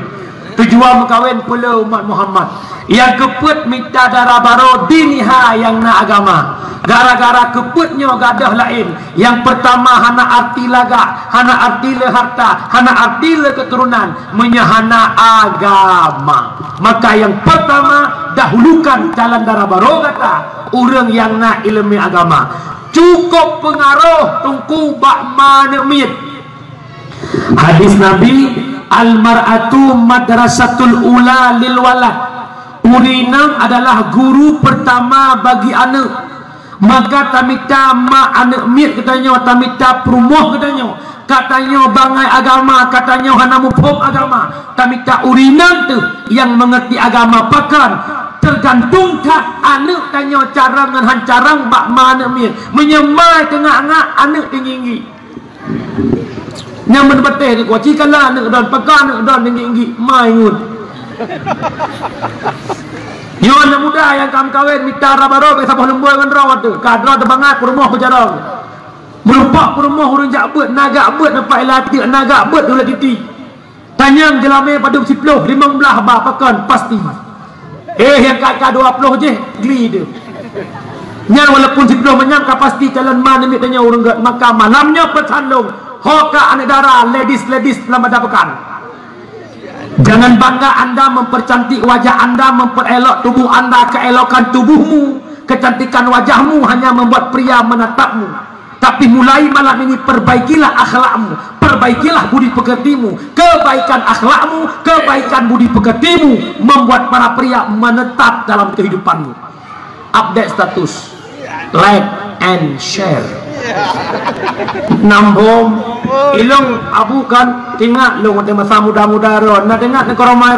tujuan berkahwin pula umat Muhammad yang keput minta darah baru diniha yang na agama gara-gara keputnya gadah lain yang pertama hana arti laga hana arti le harta hana arti le keturunan menyahana agama maka yang pertama dahulukan jalan darah baru kata orang yang na ilmu agama cukup pengaruh tungku bak manemit hadis Nabi al-mar'atu madrasatul ula lil walad. Urinang adalah guru pertama bagi anak. Maka tamita mak anak mit katanya, tamita perumuh katanya bangai agama, katanya hana mufhum agama. Tamita urinang tu yang mengerti agama pakan tergantung kat anak tanya cara dengan hancarang bak mana mit menyemai tengah-tengah anak tinggi. Yang menbetul ni kuaci kalah nak don pegang nak don tinggi mai ngut. Yo anak muda yang kawin minta rabaro ke sabah lembur dengan rawat tu. Kadro de bangat rumah berjarang. Merupak rumah urang jak beut naga beut dapat latih naga beut dulu titi. Tanyang jelame pada 10 15 bah pakan pasti. Yang kakak 20 je geli dia. Nya walaupun 10 menyang pasti jalan mana ni tanya urang gat maka malamnya petandung hoka anak darah ladies dalam ada pekan. Jangan bangga anda mempercantik wajah anda, memperelok tubuh anda, keelokan tubuhmu, kecantikan wajahmu hanya membuat pria menatapmu. Tapi mulai malam ini perbaikilah akhlakmu, perbaikilah budi pekertimu. Kebaikan akhlakmu, kebaikan budi pekertimu membuat para pria menetap dalam kehidupanmu. Update status, like and share. Nambom ilong abu kan tinggal lo mata masa muda-muda ron nak dengar nak Romai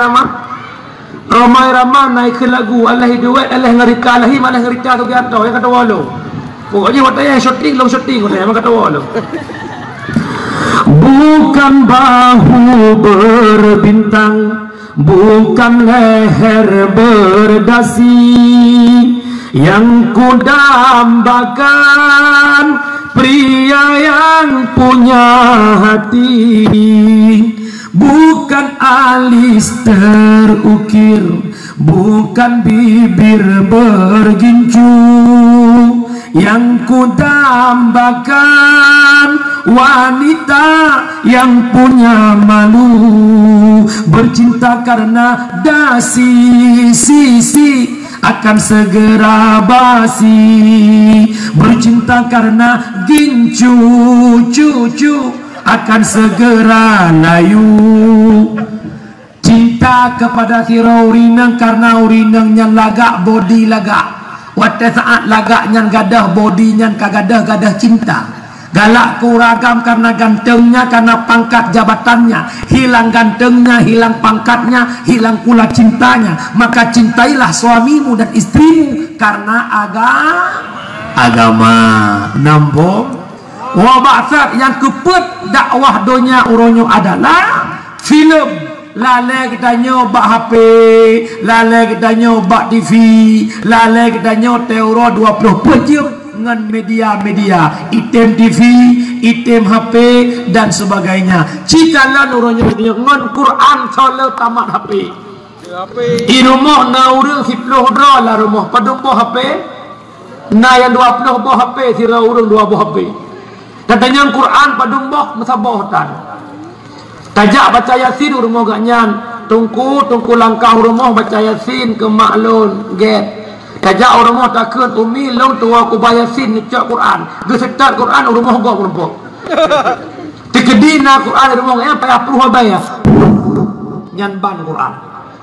Rama naik ke lagu Allah duit Allah ngerita lahi mana ngerita tu kata yang kata walo pokoknya waktu yang syuting yang kata walo bukan bahu berbintang bukan leher berdasi yang kudambakan pria yang punya hati bukan alis terukir bukan bibir bergincu yang kudambakan wanita yang punya malu bercinta karena dasi sisi akan segera basi bercinta karena gincu cucu akan segera layu cinta kepada hero urinang karena urinangnya lagak body lagak waktu saat lagaknya gadah body nya kagadah cinta Galak kuragam karena gantengnya, karena pangkat jabatannya. Hilang gantengnya, hilang pangkatnya, hilang pula cintanya. Maka cintailah suamimu dan istrimu karena agama. Nambung wabasat yang keput dakwah dunia uronyo adalah filem. Lalai kita nyoba HP, lalai kita nyoba TV, lalai kita nyoba teori 20 jam dengan media-media, item TV, item HP dan sebagainya. Cikalah uronyo dengan Quran solo tamat HP. Di rumah na urang 10 dra lah rumah padumbo HP. Na yang 20 buah HP sira urang 2 buah HP. Katanya Quran padumbo masabohtan. Tajak baca Yasin rumah ganyan. Tungku langkah rumah baca Yasin ke maklun get. Tajak rumah takut umi long tua ku baca Yasin ngecak Quran. Gesetat Quran rumah gua kelompok. Tikedina Quran rumah apa ya perlu bayar. Nyanban Quran.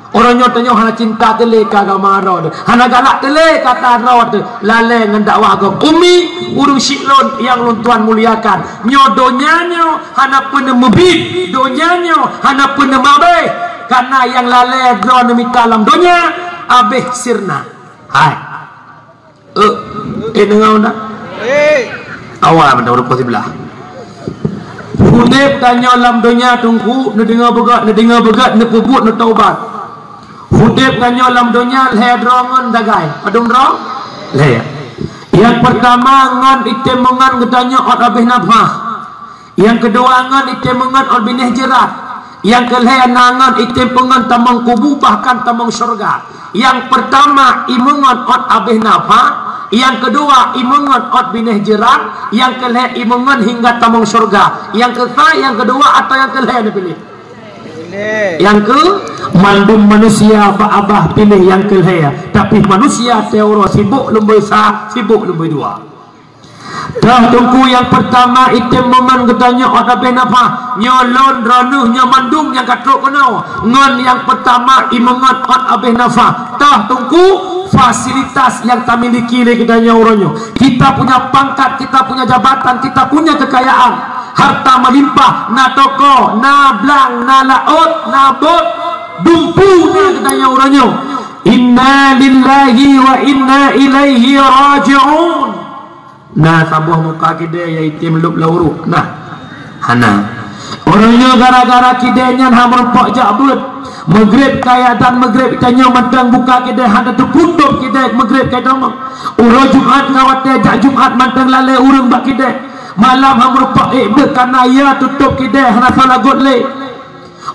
Orang nyotanya hana cinta tele kagama rod, hana galak tele kata rod, lalai dengan dakwah agama. Umi urung siklon yang luntuan muliakan. Nyodonya hana pun mebit, donyanya hana pun mabe. Karena yang lalai drone minta alam donya abeh sirna. Hai. Dengar tak? Awal benda orang sebelah. Hudib tanya alam donya tunggu, dengar begat, nepubut, netaubat. Hudib tanya alam dunia leher drongan dagai padung drong leher. Yang pertama ngan item mengan gedanya ot abih nafah. Yang kedua ngan item mengan ot binih jerat. Yang kelihaya nangan item pengan tamang kubu bahkan tamang syurga. Yang pertama imungan ot abih nafah. Yang kedua imungan ot binih jerat. Yang kelihaya imungan hingga tamang syurga. Yang kedua atau yang kelihaya dipilih? Yang ke mandum manusia abah pilih yang kelihaya. Tapi manusia teori sibuk lembui sibuk lembui dua. Dah tunggu yang pertama item meman gedanya ada benapa nyolon ranuh nyamandum yang katrok kenau ngan yang pertama imangat ot abeh nafa. Dah tunggu fasilitas yang tak miliki lagi gedanya uronyo. Kita punya pangkat, kita punya jabatan, kita punya kekayaan, harta melimpah, na toko, na blang, na laut, na bot, dumpu na gedanya uronyo. Inna lillahi wa inna ilaihi raji'un. Nah sabuah muka kita iaitu meluk lauru. Nah hana orangnya gara-gara kidenya hamur pok jabut Maghrib kaya dan Maghrib tanya mantang buka kita hana terputup kita Maghrib kaya dong. Urang Jumat ngawat dia Jumat mantang lalai urang bak kita malam hamur pok karena ya tutup kita hana salah godle.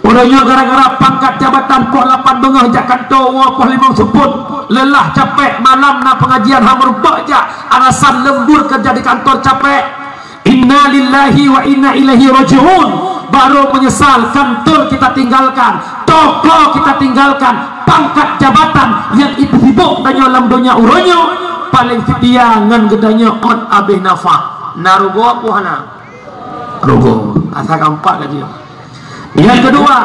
Orangnya gara-gara pangkat jabatan pok 8 bengah jak kantor pok 5 seput lelah capek malam na pengajian hamur pok jak alasan lembur kerja di kantor capek. Inna lillahi wa inna ilaihi raji'un. Baru menyesal kantor kita tinggalkan, toko kita tinggalkan, pangkat jabatan yang itu sibuk danyo dalam dunia uronyo paling setia ngan gedanya on abih nafah narugo apa hana rugo asa kampak lagi. Yang kedua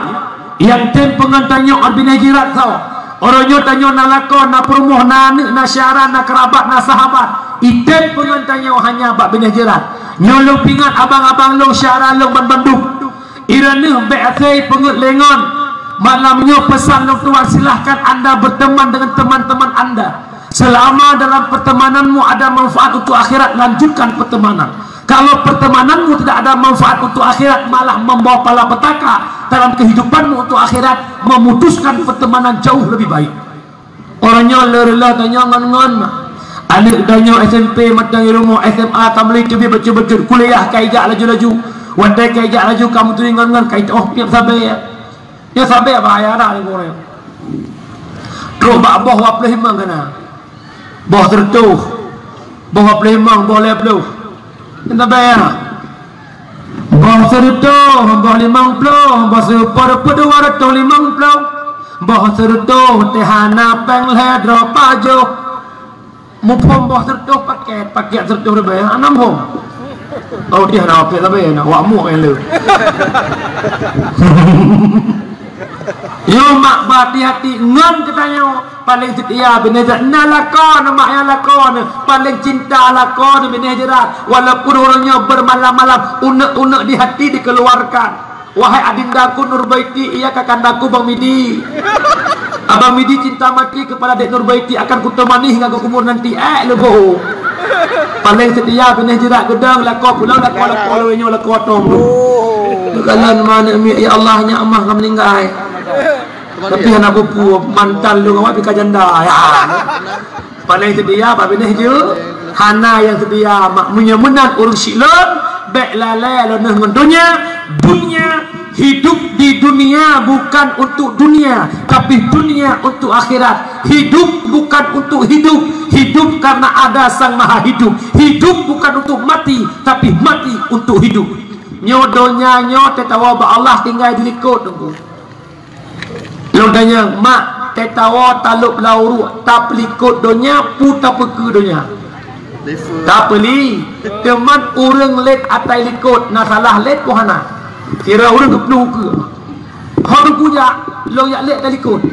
yang tem pengantanyo on binajirat tau orangnya tanyo na lakon na perumuh na anak na syara na kerabat na sahabat item pengantanyo hanya bak binajirat nyolong pingat abang-abang long syara long bandung irana be'athai pengut lengon malamnya pesan long tuan silahkan anda berteman dengan teman-teman anda selama dalam pertemananmu ada manfaat untuk akhirat lanjutkan pertemanan. Kalau pertemananmu tidak ada manfaat untuk akhirat malah membawa malapetaka dalam kehidupanmu untuk akhirat memutuskan pertemanan jauh lebih baik. Orangnya lelah tanya ngon-ngon adik tanya SMP macam rumah SMA tamli lebih baca-baca kuliah kaijak laju-laju wadai kaijak laju kamu tu ngon-ngon kaijak oh tiap sabar ya sabar bahaya dah ni orang terus bak boh waplah himang kena boh tertuh boh waplah himang boh lepluh kita bayar boh tertuh boh 50 boh super pedua 250 boh tertuh tehana pengleh drop ajo mupom boh tertuh paket tertuh bayar 6 hom. Oh dia nak apa tak bayar nak wakmu yang lu Yo mak berhati-hati ngan katanya paling setia bini jerat nalakon mak yang lakon paling cinta lakon bini jerat walaupun orangnya bermalam-malam unek-unek di hati dikeluarkan. Wahai adindaku Nurbaiti, iya kakandaku Bang Midi. Abang Midi cinta mati kepada Dek Nurbaiti, akan kutemani hingga ke umur nanti. Lebo. Paling setia bini jerat gedang lakon pulau lakon lewenya lakon tom. Bekalan mana ya Allah nya amah kamu meninggal. Tapi anak bupu mantan lu ngawat pika janda ya. Paling sedia apa bini je hana yang sedia mak punya menang urus silon bek lalai loneh ngendunya dunia. Hidup di dunia bukan untuk dunia, tapi dunia untuk akhirat. Hidup bukan untuk hidup, hidup karena ada Sang Maha Hidup. Hidup bukan untuk mati, tapi mati untuk hidup. Nyodonya nyot tetawa ba Allah tinggal dilikut tunggu. Lo tanya mak tetawa taluk lauru tak pelikut donya pu tak peke donya. Tak beli teman urang let atai likut na salah let pohana. Kira orang kepnu ke orang punya lo yak let talikut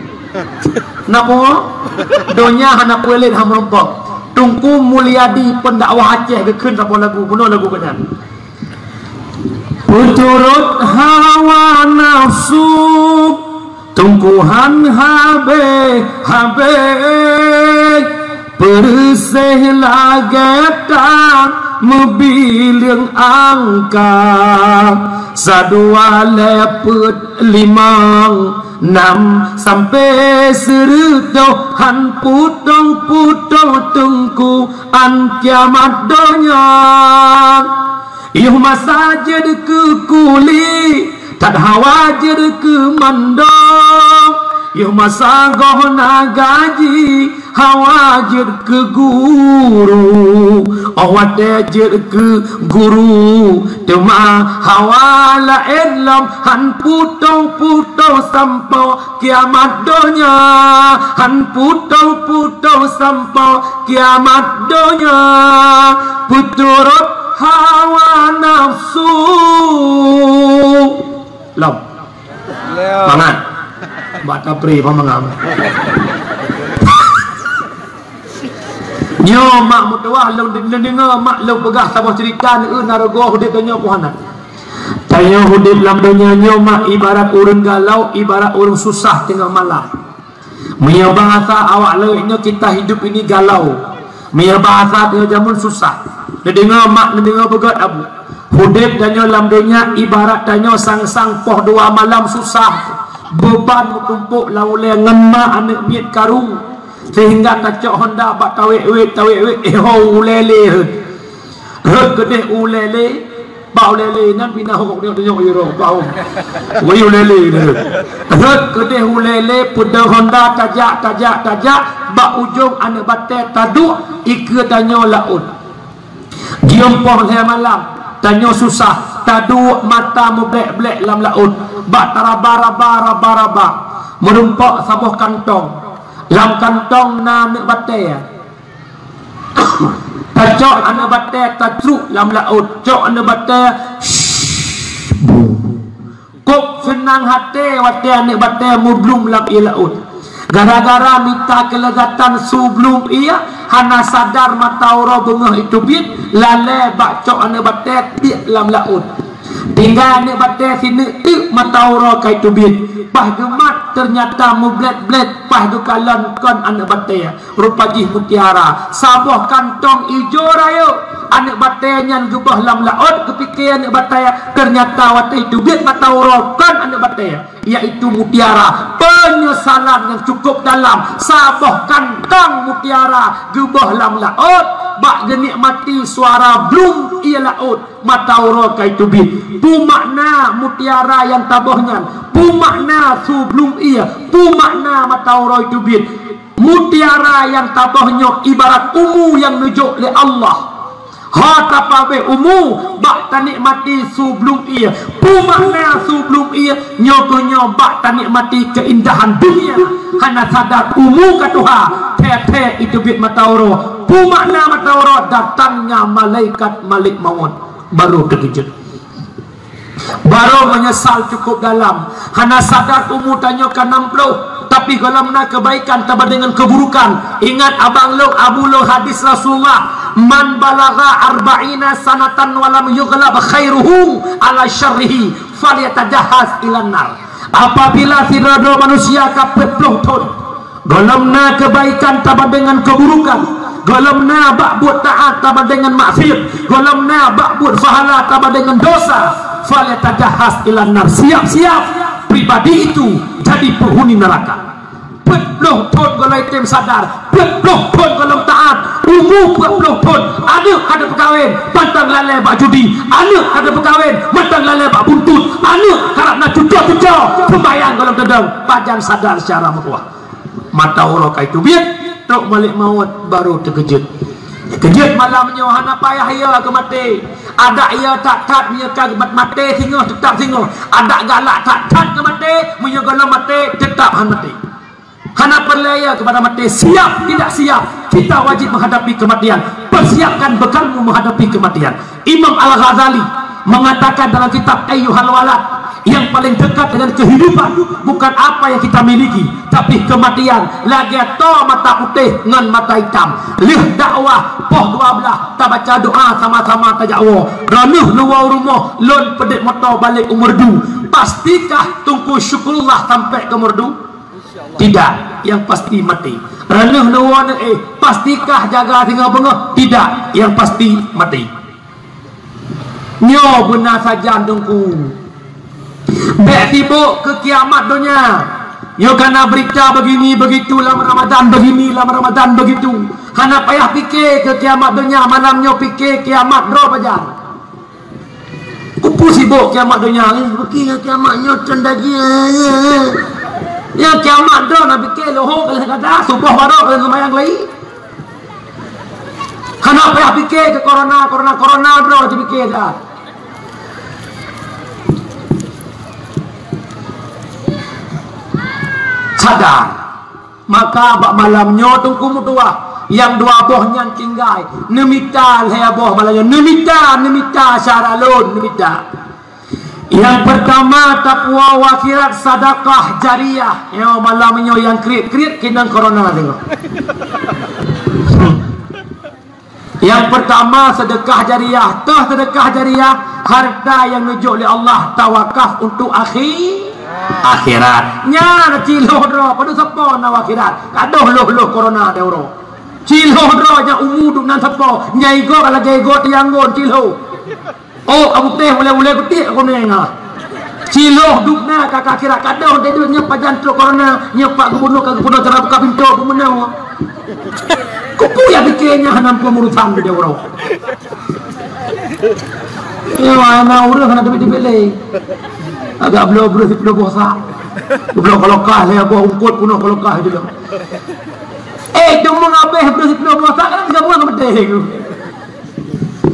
napa donya hana puelet ham rompok tungku Mulyadi pendakwah Aceh gekun sapa lagu puno lagu kenyan puturut hawa nafsu tungkuhan habe persih lagetan mobil yang angka sadua lepet limang 6 sampai serudo han putong tungku an kiamat donya iu masajid ke kuli tak hawajir ke mandong iu masa gohna gaji hawajir ke guru awat dajir ke guru tema hawala elam han putong sampai kiamat donya han putong sampai kiamat donya puturut hawa nafsu lam mangan bata pri pamangam nyo mak mutawah lo dengar mak lo pegah sabah cerita ni narago hudip tanya puhana tanya hudip lam dunia nyo mak ibarat urang galau ibarat urang susah tengah malam punya bahasa awak leweknya kita hidup ini galau punya bahasa tengah jamun susah dengar mak dengar pegat abu hudip tanya lam dunia ibarat tanya sang-sang poh 2 malam susah beban tumpuk laule ngenma anak miet karung sehingga kacok Honda bak tawek-wek ulele gede ulele bau lele nan pindah hok dia tunjuk euro bau we ulele gede ulele puda Honda tajak bak ujung anak bate tadu ike tanyo laut giompoh le malam tanyo susah tadu mata mublek-blek lam laut bak taraba merumpak sabuh kantong lam kantong na nek bate tajok anak bate tajruk lam laut cok anak bate kop senang hati wate anak bate mublum lam i laut gara-gara minta kelegatan sebelum ia hana sadar mata ora bengah itu bit lale bak cok anak bate di lam laut tinggal anak bate sini mata ora kai tu bit pah gemat ternyata mublet-blet pah dukalan kon anak bate rupa jih mutiara sabah kantong ijo rayo anak bate nyan gubah lam laut kepikir anak bate ternyata wate itu bit mata ora kon anak bate iaitu mutiara penyesalan yang cukup dalam sabah kantong mutiara gubah lam laut bak genikmati suara blum ia laut mata ora kai tu bit pu makna mutiara yang tabahnya pu makna sebelum ia pu makna mata ora itu bit mutiara yang tabahnya ibarat umu yang nujuk oleh Allah ha tapabe umu bak tanikmati sebelum ia pu makna sebelum ia nyogonyo bak tanikmati keindahan dunia hana sadar umu katuha tete itu bit mata ora pu makna mata ora datangnya malaikat malik maut baru terkejut baru menyesal cukup dalam. Hana sadar umur tanyakan 60, tapi kalau nak kebaikan tambah dengan keburukan. Ingat abang lo, abu lo hadis Rasulullah, man balagha arba'ina sanatan walam yughlab khairuhu ala syarrihi falyatajahaz ilan nar. Apabila tidak ada manusia kapet tahun, golomna kebaikan tambah dengan keburukan, golomna ba'bud taat tambah dengan maksiat, golomna ba'bud fahala tambah dengan dosa, falyatajahaz ilan nar. Siap-siap pribadi itu jadi penghuni neraka. Peluh pun kalau item sadar, peluh pun kalau taat, umur peluh pun ada perkahwin pantang lalai bak judi, ada perkahwin pantang lalai bak buntut, harap nak cucuk-cucuk pembayang kalau dedang pajang sadar secara mutlak. Mata Allah kaitu biar truk balik maut baru terkejut. Kejut malamnya hana payah ia ke mati. Ada ia tak punya kaget mati singa tetap singa. Ada galak tak ke mati, punya galak mati tetap han mati. Hana percaya kepada mati, siap tidak siap, kita wajib menghadapi kematian. Persiapkan bekalmu menghadapi kematian. Imam Al-Ghazali mengatakan dalam kitab Ayyuhal Walad, yang paling dekat dengan kehidupan bukan apa yang kita miliki, tapi kematian. Lagi to mata putih dengan mata hitam. Lih dakwah poh dua belah, tak baca doa sama-sama tajawa. Ranuh luar rumah, lon pedek motor balik umur du. Pastikah tunggu syukurullah sampai ke umur du? Tidak, yang pasti mati. Ranuh luar pastikah jaga tinggal bengah? Tidak, yang pasti mati. Nyo benar saja tunggu. Bek tibuk ke kiamat dunia. Yo kena berita begini begitu, lama Ramadan begini, lama Ramadan begitu. Hana payah fikir ke kiamat dunia, malamnya fikir kiamat ro bajar. Kupu sibuk kiamat dunia, fikir kiamatnya cendagia. Ya kiamat ro nak fikir loho kalau kata subuh baru kalau sembahyang lagi. Hana payah fikir ke corona ro fikir dah. Sadar, maka bak malamnya tunggu mutua yang dua bohnya tinggal nemita saya boh malamnya nemita syaralun nemita. Yang pertama takwa wakhirat sedekah jariah. Yang malamnya yang krit kinang corona tengok. Yang pertama sedekah jariah. Toh sedekah jariah harta yang nujuk oleh Allah tawakaf untuk akhirat. Nya ciloh dro pada sepo na akhirat. Kadoh loh corona deuro. Ciloh dro nya umur duk nan sepo. Nyai go kalau gay go tianggon ciloh. Oh abu teh boleh ketik aku nenga. Ciloh duk na kakak akhirat kadoh de nya pajan tro corona nya pak gubernur cara buka pintu pemenang. Kupu ya pikirnya hanam pemurusan de deuro. Ya mana urang kana tiba-tiba agak belum bosak. Belum kalau kah saya buat ungkut puno kalau kah dulu. Cuma ngabeh belum bosak kan enggak buang bedeh tu.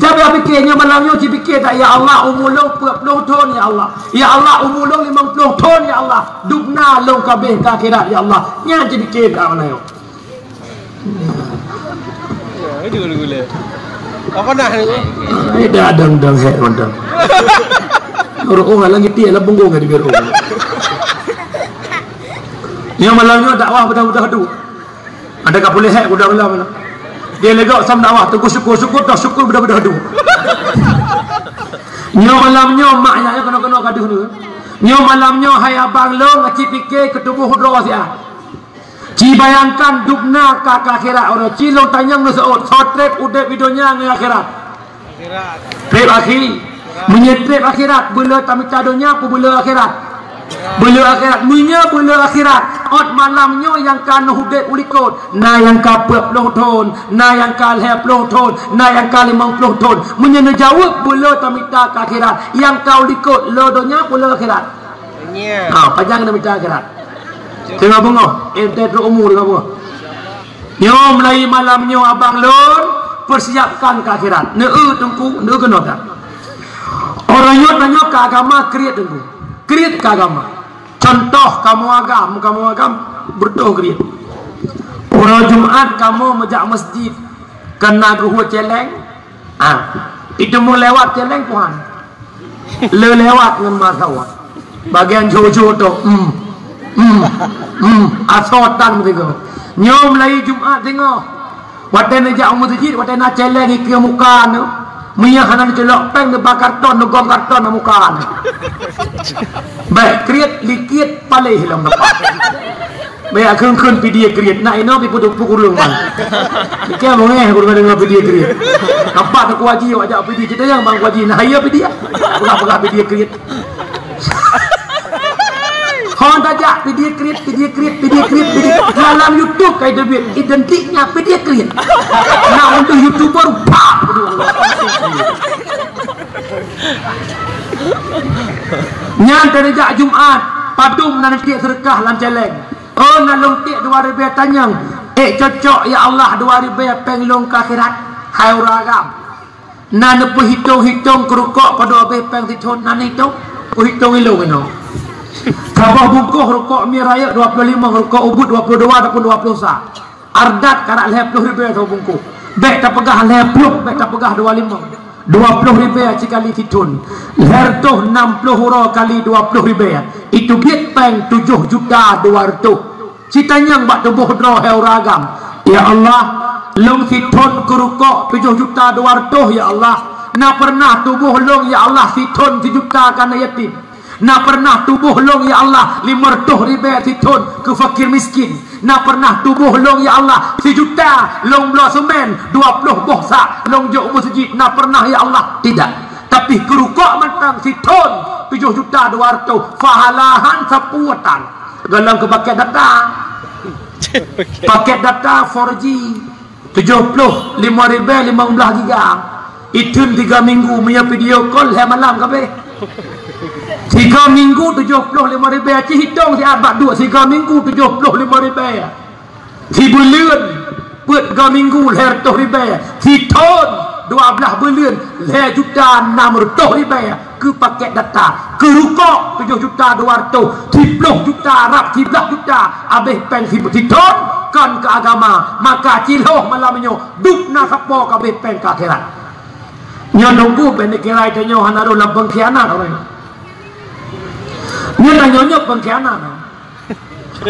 Siapa fikirnya malamnya si fikir tak ya Allah umur long 40 tahun ya Allah. Ya Allah umur long 50 tahun ya Allah. Dubna long kabeh ke akhirat ya Allah. Nya si fikir tak mana yo. Ya, gula-gula. Apa dah ni? Dah dang hek mandang. Orang lagi dia lah bunggung di biru. Yang malamnya dakwah bedah-bedah tu. Adakah boleh hek bedah malam? Dia legak sam dakwah tunggu syukur dah syukur bedah-bedah tu. Nyo malamnya maknya kena gaduh tu. Nyo malamnya hai abang lo ngaci fikir ketubuh hudra sia. Ci bayangkan dubna ka akhirat orang cilong tanyang nu seot sotrep udep videonya ngi akhirat. Trip akhir menyetrip akhirat bela tamita dunia pu bela akhirat. Bela akhirat munya bela akhirat. Ot malamnya yang kan hudep ulikot, na yang ka 40 tahun, na yang ka 20 tahun, na yang ka 50 tahun. Munya jawab bela tamita ka akhirat. Yang kau likot lo dunia bela akhirat. Nya. Ha panjang tamita akhirat. Tengah bunga, terus umur tengah bunga. Nyo mulai malamnya abang lon persiapkan ke akhirat. Tengku, kena tak? Orang yang tanya ke agama kreat tengku, kreat ke agama. Contoh kamu agam berdoa kreat. Orang Jumaat kamu majak masjid kena guhu celeng. Itu mau lewat celeng Tuhan. lewat dengan masalah bagian jojo tu asotan begitu nyom lagi Jumaat tengok wadah nak jauh masjid wadah nak celeng ke muka tu Mia hanan celok peng depan karton gom karton muka ni. Baik create likit paleh hilang depan. Baik kun video create nak ino pi pukul man. Kita mau ngeh kurang dengan video create. Nampak tak kuaji ajak video kita yang bang kuaji nah ya video. Pula video create. Hon tajak video create dalam YouTube kai duit identiknya video create. Nah untuk YouTuber pak. Nyan terjak Jumaat padum nan tiak sedekah lam celeng. Oh nalong tiak 2000 tanyang. Cocok ya Allah 2000 penglong ke akhirat. Hai uragam. Nan hitung kerukok pada abe peng titon nan itu. Hitung ilung ino. Kabah bungkuh rokok mi raya 25 rokok ubud 22 ataupun 20 sah. Ardat karak 50,000 tu bungkuh. Bek tak pegah 50, bek tak pegah 25. 20,000 sekali titun. Hertuh 60 hura kali 20,000. Itu biat peng 7.200.000. Citanya bak tubuh draw heuragam. Ya Allah, long titun kerukok 7.200.000 ya Allah. Na pernah tubuh long ya Allah titun 7 juta kana yatim. Na pernah tubuh long ya Allah 500,000 titun ke fakir miskin. Na pernah tubuh long ya Allah 1 juta long belah semen 20 bohsa long jauh masjid. Na pernah ya Allah tidak. Tapi kerukok matang titun 7.200.000 fahalahan sepuatan. Galang ke paket data. Paket data 4G 70 5,000 15 giga. Itu 3 minggu punya video call hai malam kabeh. 3 minggu 75,000 Cik hitung si abad 2 3 minggu 75,000 si bulan buat 3 minggu 100,000 si tahun 12 bulan 1.600.000 ke paket data ke rukok 7.200.000 10 juta Arab 11 juta habis peng si tahun kan ke agama maka ciloh malamnya dukna sapo kabeh peng ke akhirat nyo nunggu ben kirai tanyo hanaro labang khianat orang dia nyonya pengkhianat.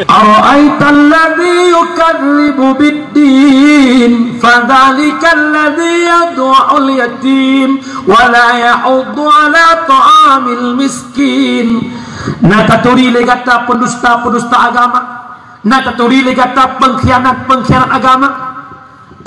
Ara'aital ladzi yukadzibu bid-din fadzalikal ladzi yad'ul yatim wa la yahuddu 'ala ta'amil miskin. Nataturi legata pendusta agama. Nataturi legata pengkhianat agama.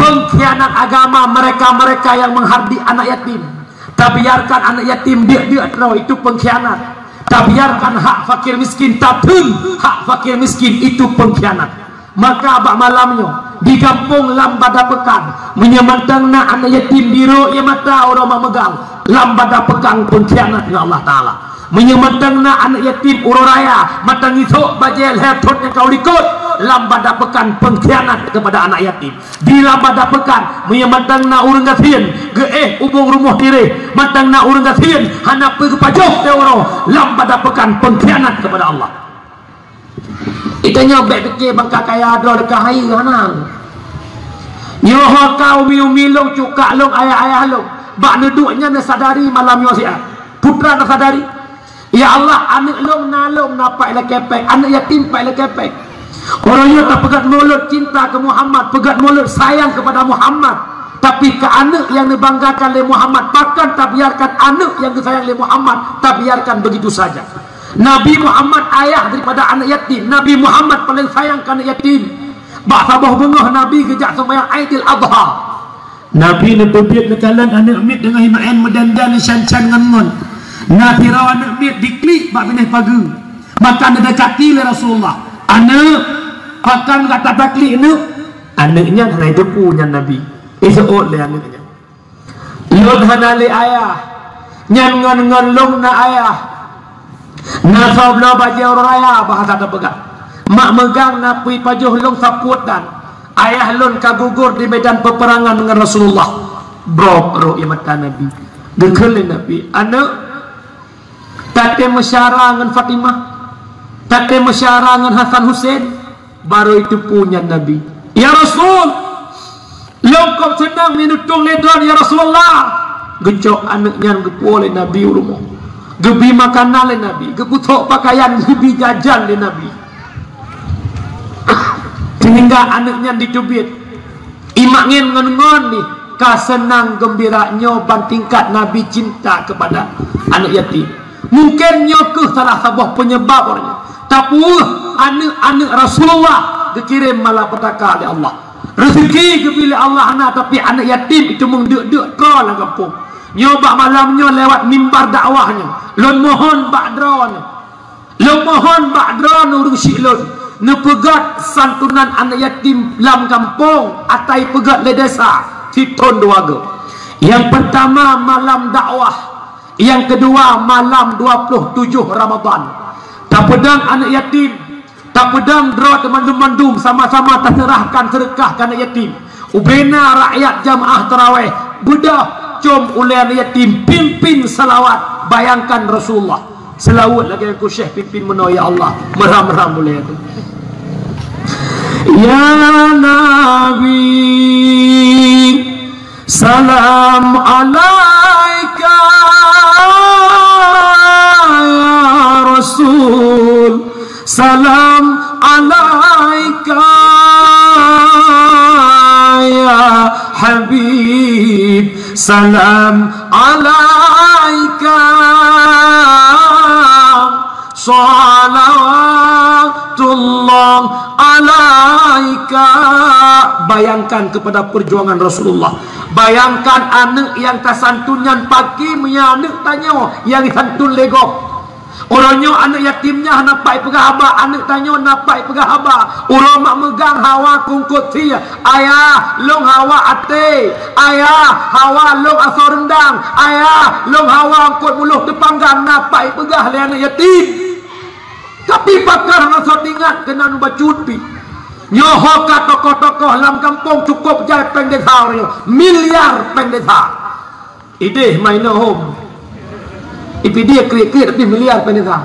Pengkhianat agama mereka yang menghardi anak yatim. Tak biarkan anak yatim dia itu pengkhianat. Tak biarkan hak fakir miskin tabun hak fakir miskin itu pengkhianat. Maka abak malamnya di kampung lambada pekan menyemantang na anak yatim biru yang mata orang memegang lambada pekan pengkhianat dengan Allah Ta'ala. Menyemantang na anak yatim uroraya matang isok bajel hertot yang kau ikut lambada pekan pengkhianat kepada anak yatim. Di lambada pekan menyemantang na urang gasien ubung rumah diri matang na urang gasien hana pergi pajok teoro lambada pekan pengkhianat kepada Allah. Itanya baik fikir bangka kaya ada dekat hai hanang. Nyoho kau milong cukak long ayah long bak neduknya na sadari malam yo sia. Putra na sadari. Ya Allah anak long nalong napak lekepek anak yatim pak lekepek. Orangnya tak pegat mulut cinta ke Muhammad, pegat mulut sayang kepada Muhammad. Tapi ke anak yang dibanggakan oleh Muhammad, bahkan tak biarkan anak yang disayang oleh Muhammad, tak biarkan begitu saja. Nabi Muhammad ayah daripada anak yatim. Nabi Muhammad paling sayang ke anak yatim. Bahasa bawah bengah Nabi kejak sembahyang Aidil Adha. Nabi ni berbiak nekalan anak mit dengan himaen medandan syan-syan ngon. Nabi rawan anak mit diklik bak benih pagi. Maka mendekati oleh Rasulullah. Anak akan kata taklik ini anaknya hana itu punya Nabi esok le anaknya lon hana le ayah nyan ngon long na ayah na soblo baje orang ayah bahasa terpegat mak megang na pui pajuh long saput dan ayah lon kagugur di medan peperangan dengan Rasulullah bro ya mata Nabi dekele Nabi anak tate mesyara dengan Fatimah tak mesyara dengan Hasan Hussein baru itu punya Nabi. Ya Rasul, lo kau senang minutung ledon ya Rasulullah. gejok anaknya gepu oleh Nabi rumah, gebi makanan oleh Nabi, geputok pakaian, gebi jajan oleh Nabi. Sehingga anaknya dicubit. Imaknya ngon-ngon nih, kasenang gembiranya tingkat Nabi cinta kepada anak yatim. Mungkin nyokeh salah sebuah penyebabnya. Tapi anak Rasulullah dikirim malapetaka oleh Allah. Rezeki kepilih Allah anak, tapi anak yatim itu mengdek-dek ke dalam kampung. Nyoba malamnya lewat mimbar dakwahnya. Lon mohon ba'dron. Lon mohon ba'dron urusi lon. Nepegat santunan anak yatim dalam kampung atai pegat le desa Titon Duaga. Yang pertama malam dakwah, yang kedua malam 27 Ramadan. Tak pedang anak yatim, tak pedang draw teman-teman sama-sama terserahkan sedekah anak yatim. Ubena rakyat jamaah tarawih budak com oleh anak yatim, pimpin salawat, bayangkan Rasulullah selawat lagi aku Syekh pimpin menoya Allah meram-meram boleh itu. Ya Nabi salam alaika, ya Rasul salam alaika, ya Habib salam alaika, salawatullah alaika. Bayangkan kepada perjuangan Rasulullah. Bayangkan anak yang tasantunyan pagi punya anak tanya yang santun legok. Orangnya anak yatimnya napai pegahaba, anak tanya napai pegahaba. Orang mak megang hawa kungkut dia. Ayah long hawa ate, ayah hawa long asor rendang, ayah long hawa angkut muluh depanggang napai pegah le anak yatim. Tapi pakar rasa ingat kena bacuti. Nyoho ka tokoh-tokoh dalam kampung cukup jai pendeta miliar pendeta. Ideh main home. Ipi dia krik-krik tapi miliar pendeta.